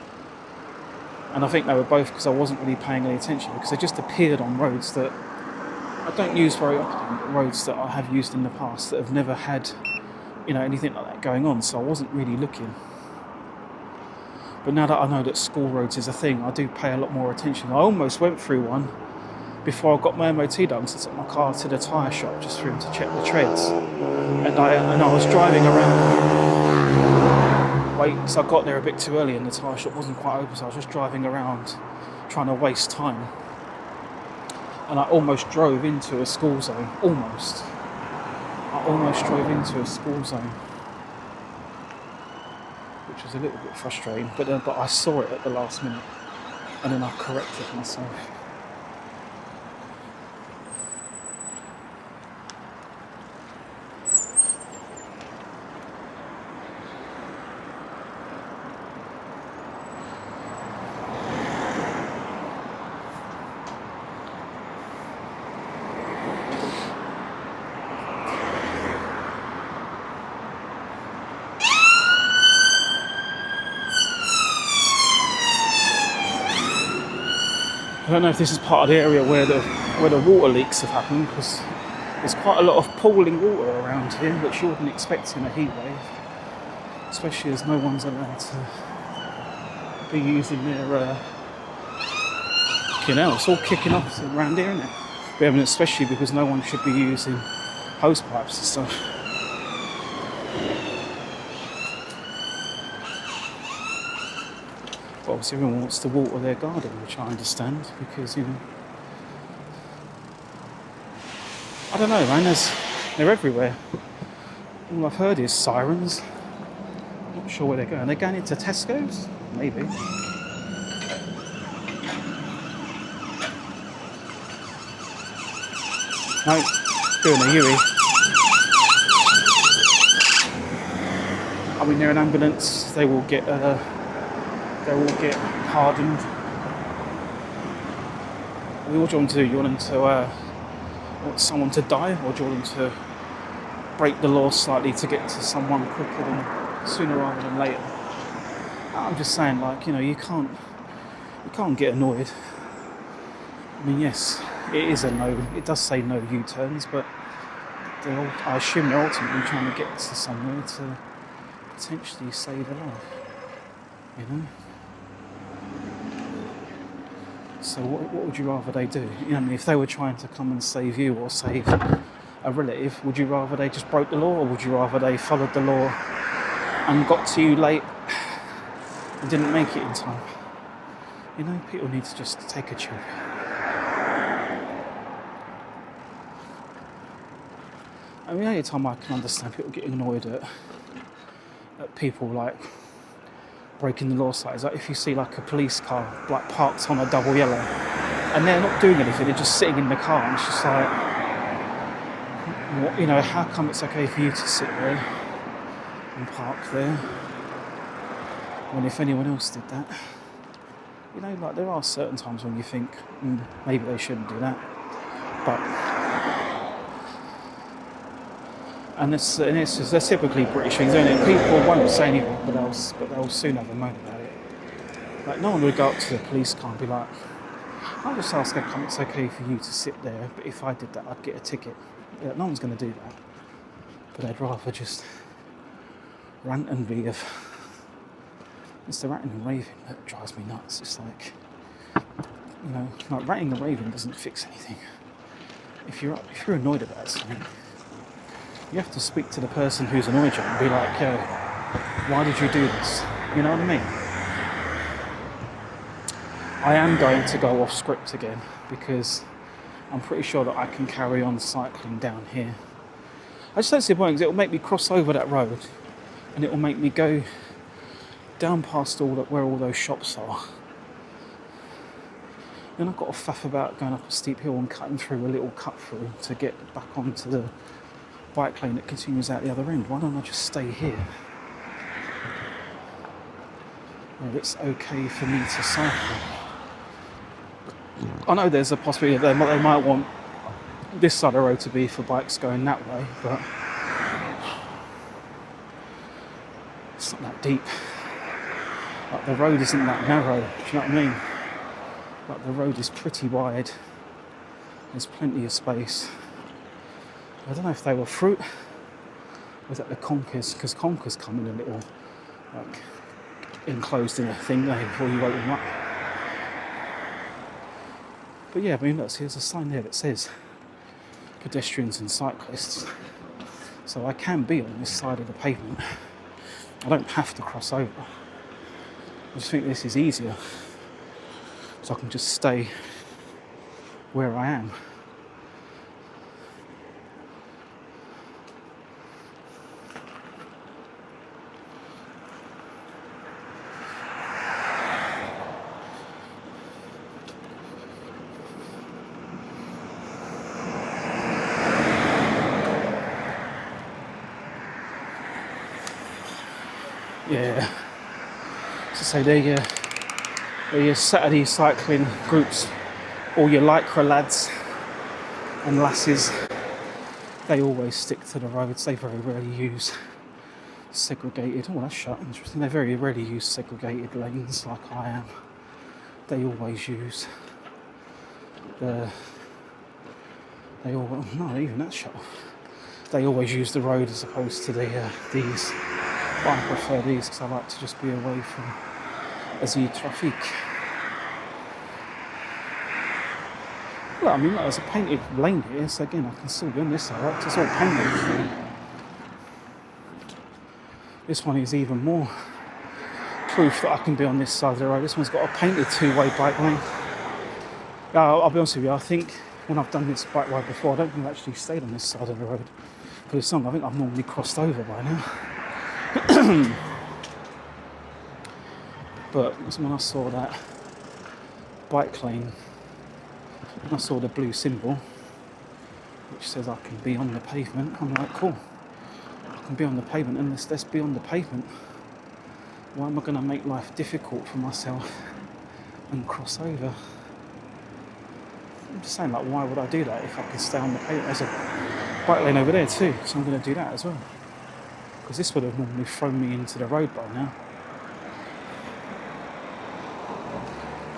And I think they were both because I wasn't really paying any attention, because they just appeared on roads that I don't use very often, but roads that I have used in the past that have never had, anything like that going on, so I wasn't really looking. But now that I know that school roads is a thing, I do pay a lot more attention. I almost went through one before I got my MOT done, so I took my car to the tyre shop just for him to check the treads. And I was driving around. So I got there a bit too early and the tyre shop wasn't quite open, so I was just driving around trying to waste time. And I almost drove into a school zone. Almost. I almost drove into a school zone, which was a little bit frustrating, but I saw it at the last minute and then I corrected myself. I don't know if this is part of the area where the water leaks have happened, because there's quite a lot of pooling water around here, which you wouldn't expect in a heat wave, especially as no one's allowed to be using their it's all kicking off around here, isn't it? But I mean, especially because no one should be using hose pipes and stuff. But obviously everyone wants to water their garden, which I understand, because, I don't know, man, they're everywhere. All I've heard is sirens. I'm not sure where they're going. They're going into Tesco's? Maybe. No, doing a Yui. I mean, they're an ambulance. They will get pardoned. I mean, what do you want to do? You want them to want someone to die, or do you want them to break the law slightly to get to someone quicker than sooner rather than later? I'm just saying, like, you can't get annoyed. I mean, yes, it is a no. It does say no U-turns, but I assume they're ultimately trying to get to somewhere to potentially save a life. So what would you rather they do? I mean, if they were trying to come and save you or save a relative, would you rather they just broke the law, or would you rather they followed the law and got to you late and didn't make it in time? People need to just take a chill. I mean, the only time I can understand people getting annoyed at people like breaking the law side is like if you see like a police car like parked on a double yellow and they're not doing anything, they're just sitting in the car, and it's just like, how come it's okay for you to sit there and park there when if anyone else did that? Like there are certain times when you think maybe they shouldn't do that, but and they're typically British things, isn't it? People won't say anything, but they'll soon have a moan about it. Like no one would go up to the police car and be like, "I'll just ask how come it's okay for you to sit there, but if I did that, I'd get a ticket." No one's going to do that, but they'd rather just rant and rave. It's the ranting and raving that drives me nuts. It's like, like ranting and raving doesn't fix anything. If you're annoyed about something, you have to speak to the person who's annoyed you and be like, "Yo, why did you do this?" You know what I mean? I am going to go off script again because I'm pretty sure that I can carry on cycling down here. I just don't see the point, because it will make me cross over that road and it will make me go down past where all those shops are. Then I've got to faff about going up a steep hill and cutting through a little cut through to get back onto the bike lane that continues out the other end. Why don't I just stay here? Where it's okay for me to cycle. I know there's a possibility that they might want this side of the road to be for bikes going that way, but it's not that deep. Like the road isn't that narrow, do you know what I mean? Like the road is pretty wide. There's plenty of space. I don't know if they were fruit. Was that the conkers? Because conkers come in a little, like, enclosed in a thing there before you open them up. But yeah, I mean, look, see, there's a sign there that says pedestrians and cyclists. So I can be on this side of the pavement. I don't have to cross over. I just think this is easier. So I can just stay where I am. Yeah. So say they're your Saturday cycling groups, all your lycra lads and lasses. They always stick to the roads. They very rarely use segregated. Oh, that's shut. Interesting. They very rarely use segregated lanes like I am. They always use not even that's shut off. They always use the road as opposed to these. But I prefer these because I like to just be away from the traffic. Well, I mean, there's a painted lane here, so again, I can still be on this side, right? It's all painted. This one is even more proof that I can be on this side of the road. This one's got a painted two-way bike lane. I'll be honest with you, I think when I've done this bike ride before, I don't think I've actually stayed on this side of the road. But it's something I think I've normally crossed over by now. But when I saw that bike lane, and I saw the blue symbol which says I can be on the pavement, I'm like, cool, I can be on the pavement, and let's be on the pavement. Why am I going to make life difficult for myself and cross over? I'm just saying, like, why would I do that if I could stay on the pavement? There's a bike lane over there too, so I'm going to do that as well. Because this would have normally thrown me into the road by now.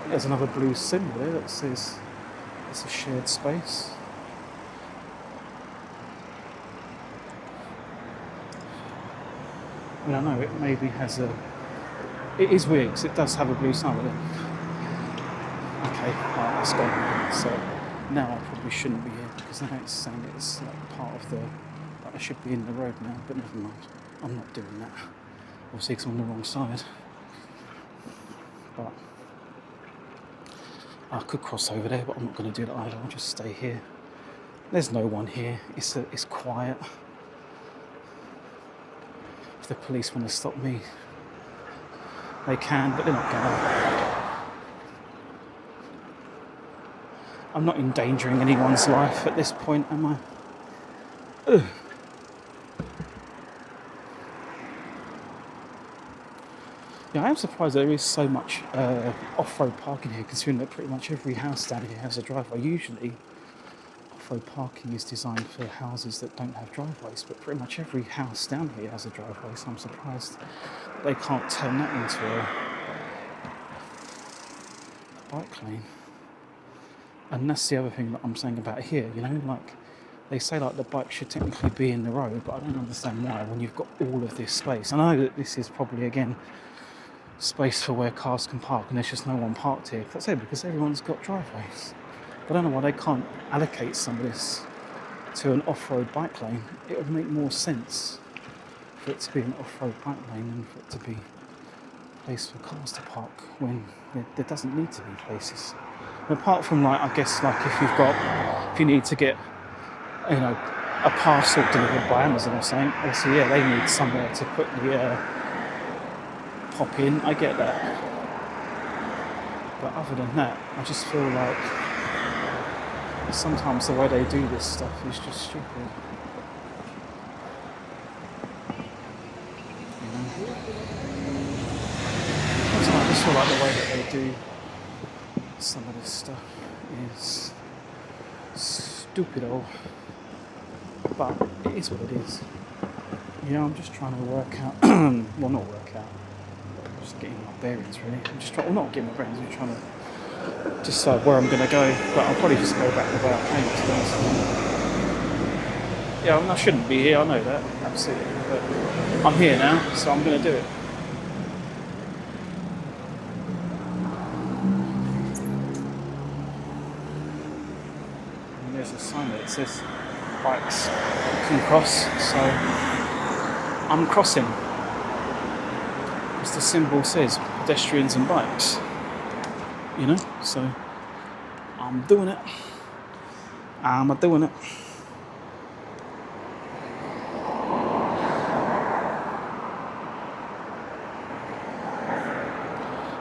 There's another blue symbol there that says it's a shared space. I mean, I know it maybe has a... It is weird because it does have a blue sign with it. Okay, right, that's gone. So now I probably shouldn't be here because now it's saying it's like part of the... Like I should be in the road now, but never mind. I'm not doing that. Obviously because I'm on the wrong side. But I could cross over there, but I'm not going to do that either. I'll just stay here. There's no one here. It's quiet. If the police want to stop me, they can, but they're not going to. I'm not endangering anyone's life at this point, am I? Ugh. Yeah, I am surprised there is so much off-road parking here, considering that pretty much every house down here has a driveway. Usually, off-road parking is designed for houses that don't have driveways, but pretty much every house down here has a driveway, so I'm surprised they can't turn that into a bike lane. And that's the other thing that I'm saying about here, you know, like, they say like the bike should technically be in the road, but I don't understand why when you've got all of this space. I know that this is probably, again, space for where cars can park and there's just no one parked here. That's it, because everyone's got driveways. But I don't know why they can't allocate some of this to an off-road bike lane. It would make more sense for it to be an off-road bike lane than for it to be a place for cars to park when there doesn't need to be places. And apart from, like, I guess, like if you need to get, you know, a parcel delivered by Amazon or something, obviously, yeah, they need somewhere to put the pop in. I get that. But other than that, I just feel like sometimes the way they do this stuff is just stupid. You know? I just feel like the way that they do some of this stuff is stupid old. But it is what it is. You know, I'm just trying to work out, well, not work out, I'm just getting my bearings really. I'm just trying, well, not getting my bearings, I'm trying to decide where I'm going to go, but I'll probably just go back the way I came, to be honest. Yeah, I mean, I shouldn't be here, I know that, absolutely, but I'm here now, so I'm going to do it. And there's a sign that says bikes can cross, so I'm crossing. As the symbol says, pedestrians and bikes. You know, so I'm doing it. I'm doing it.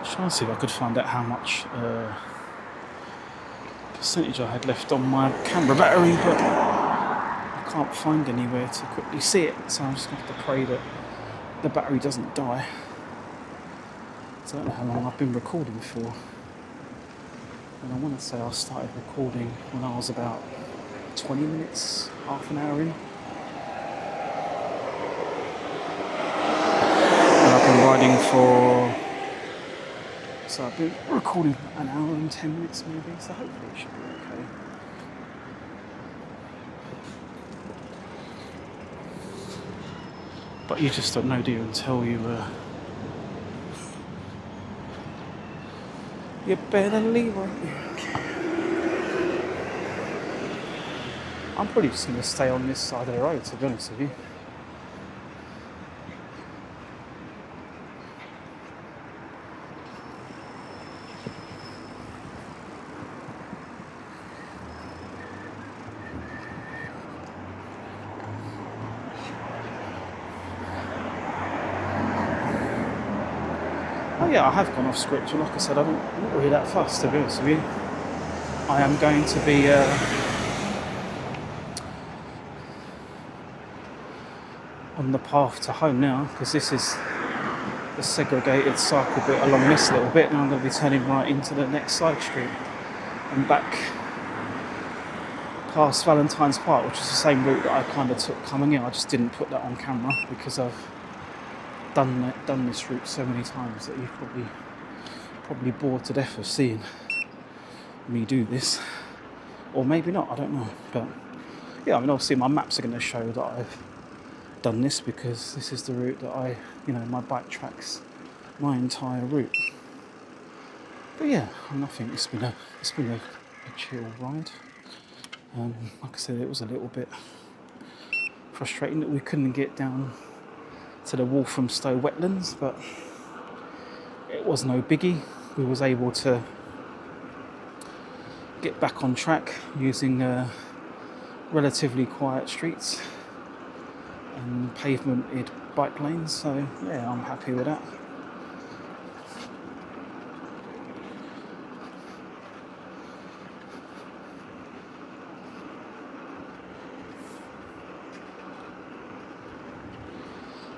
Trying to see if I could find out how much percentage I had left on my camera battery, but I can't find anywhere to quickly see it, so I'm just going to have to pray that the battery doesn't die. I don't know how long I've been recording for. And I want to say I started recording when I was about 20 minutes, half an hour in. And I've been riding for... So I've been recording for an hour and 10 minutes maybe, so hopefully it should be okay. But you just don't know, do you, until you better leave right here. I'm probably just going to stay on this side of the road, to be honest with you. Oh yeah, I have gone off script, but like I said, I'm not really that fussed, to be honest with you. I am going to be on the path to home now, because this is the segregated cycle bit along this little bit, and I'm going to be turning right into the next side street and back past Valentine's Park, which is the same route that I kind of took coming in. I just didn't put that on camera because I've done this route so many times that you're probably bored to death of seeing me do this, or maybe not, I don't know. But yeah, I mean, obviously my maps are going to show that I've done this because this is the route that my bike tracks my entire route. But yeah, I mean, I think it's been a chill ride. Like I said, it was a little bit frustrating that we couldn't get down to the Walthamstow wetlands, but it was no biggie. We was able to get back on track using relatively quiet streets and pavemented bike lanes, so yeah, I'm happy with that.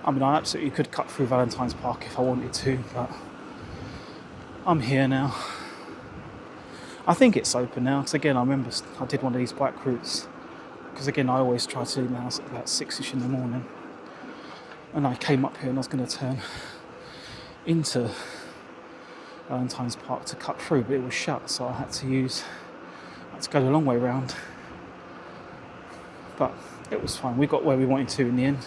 I mean, I absolutely could cut through Valentine's Park if I wanted to, but I'm here now. I think it's open now, because again, I remember I did one of these bike routes, because again, I always try to leave the house at about 6ish in the morning, and I came up here and I was going to turn into Valentine's Park to cut through, but it was shut, so I had to go the long way round. But it was fine. We got where we wanted to in the end.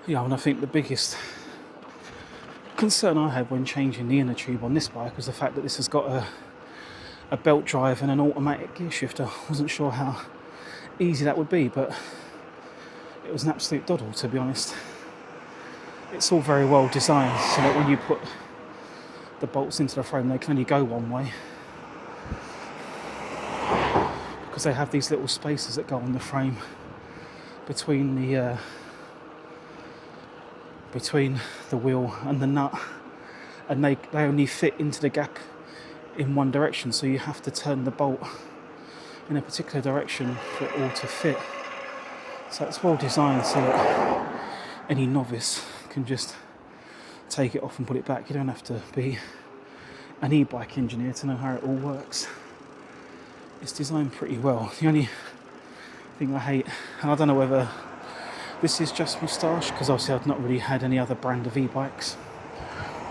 Yeah, and I think the biggest concern I had when changing the inner tube on this bike was the fact that this has got a belt drive and an automatic gear shifter. I wasn't sure how easy that would be, but it was an absolute doddle, to be honest. It's all very well designed so that when you put the bolts into the frame, they can only go one way, because they have these little spaces that go on the frame between the wheel and the nut, and they only fit into the gap in one direction, so you have to turn the bolt in a particular direction for it all to fit. So it's well designed so that any novice can just take it off and put it back. You don't have to be an e-bike engineer to know how it all works. It's designed pretty well. The only thing I hate, and I don't know whether this is just moustache, because obviously I've not really had any other brand of e-bikes,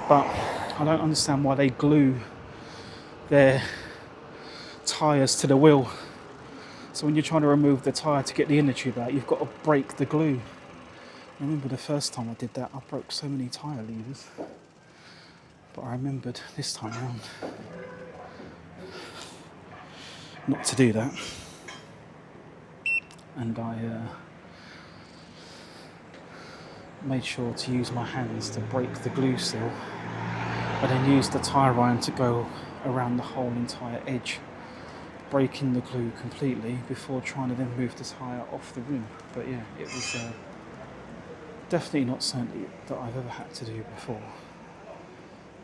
but I don't understand why they glue their tyres to the wheel. So when you're trying to remove the tyre to get the inner tube out, you've got to break the glue. I remember the first time I did that, I broke so many tyre levers, but I remembered this time around not to do that, and I made sure to use my hands to break the glue seal, and then use the tyre iron to go around the whole entire edge, breaking the glue completely before trying to then move the tyre off the rim. But yeah, it was definitely not something that I've ever had to do before,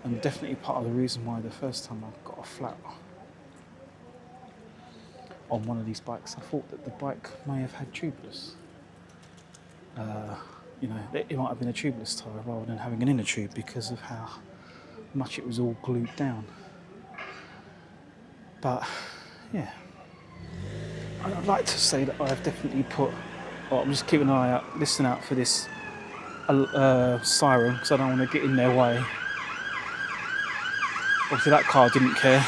and definitely part of the reason why the first time I got a flat on one of these bikes, I thought that the bike may have had tubeless. It might have been a tubeless tyre rather than having an inner tube, because of how much it was all glued down. But yeah, I'd like to say that I've definitely I'm just keeping an eye out, listen out for this siren, because I don't want to get in their way. Obviously that car didn't care.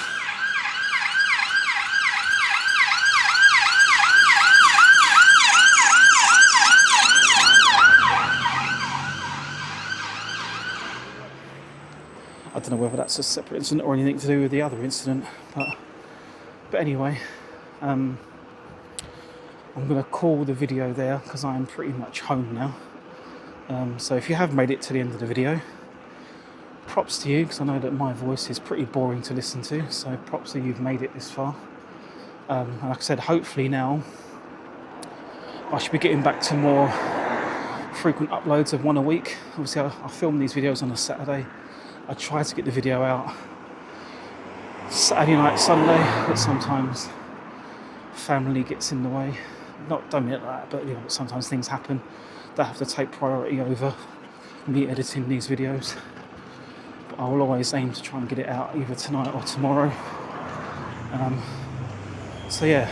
I don't know whether that's a separate incident or anything to do with the other incident, but anyway, I'm going to call the video there, because I am pretty much home now. So if you have made it to the end of the video, props to you, because I know that my voice is pretty boring to listen to, so props that you've made it this far. And like I said, hopefully now I should be getting back to more frequent uploads of one a week. Obviously I film these videos on a Saturday I try to get the video out Saturday night, Sunday, but sometimes family gets in the way. Don't mean it like that, but you know, sometimes things happen that have to take priority over me editing these videos. But I will always aim to try and get it out either tonight or tomorrow. So yeah,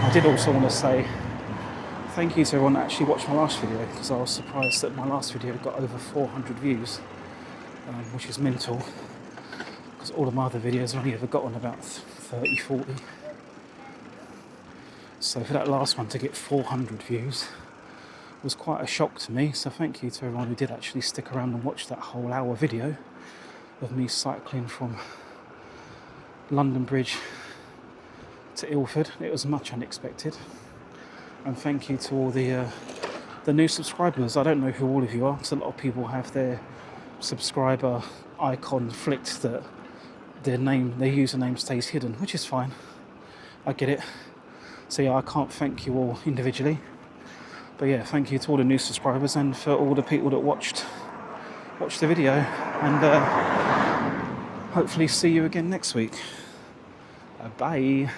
I did also want to say thank you to everyone that actually watched my last video, because I was surprised that my last video got over 400 views, which is mental, because all of my other videos have only ever gotten about 30, 40. So for that last one to get 400 views was quite a shock to me. So thank you to everyone who did actually stick around and watch that whole hour video of me cycling from London Bridge to Ilford. It was much unexpected. And thank you to all the new subscribers. I don't know who all of you are, because a lot of people have their subscriber icon flicked that their username stays hidden, which is fine. I get it. So yeah, I can't thank you all individually. But yeah, thank you to all the new subscribers and for all the people that watched the video. And hopefully see you again next week. Bye.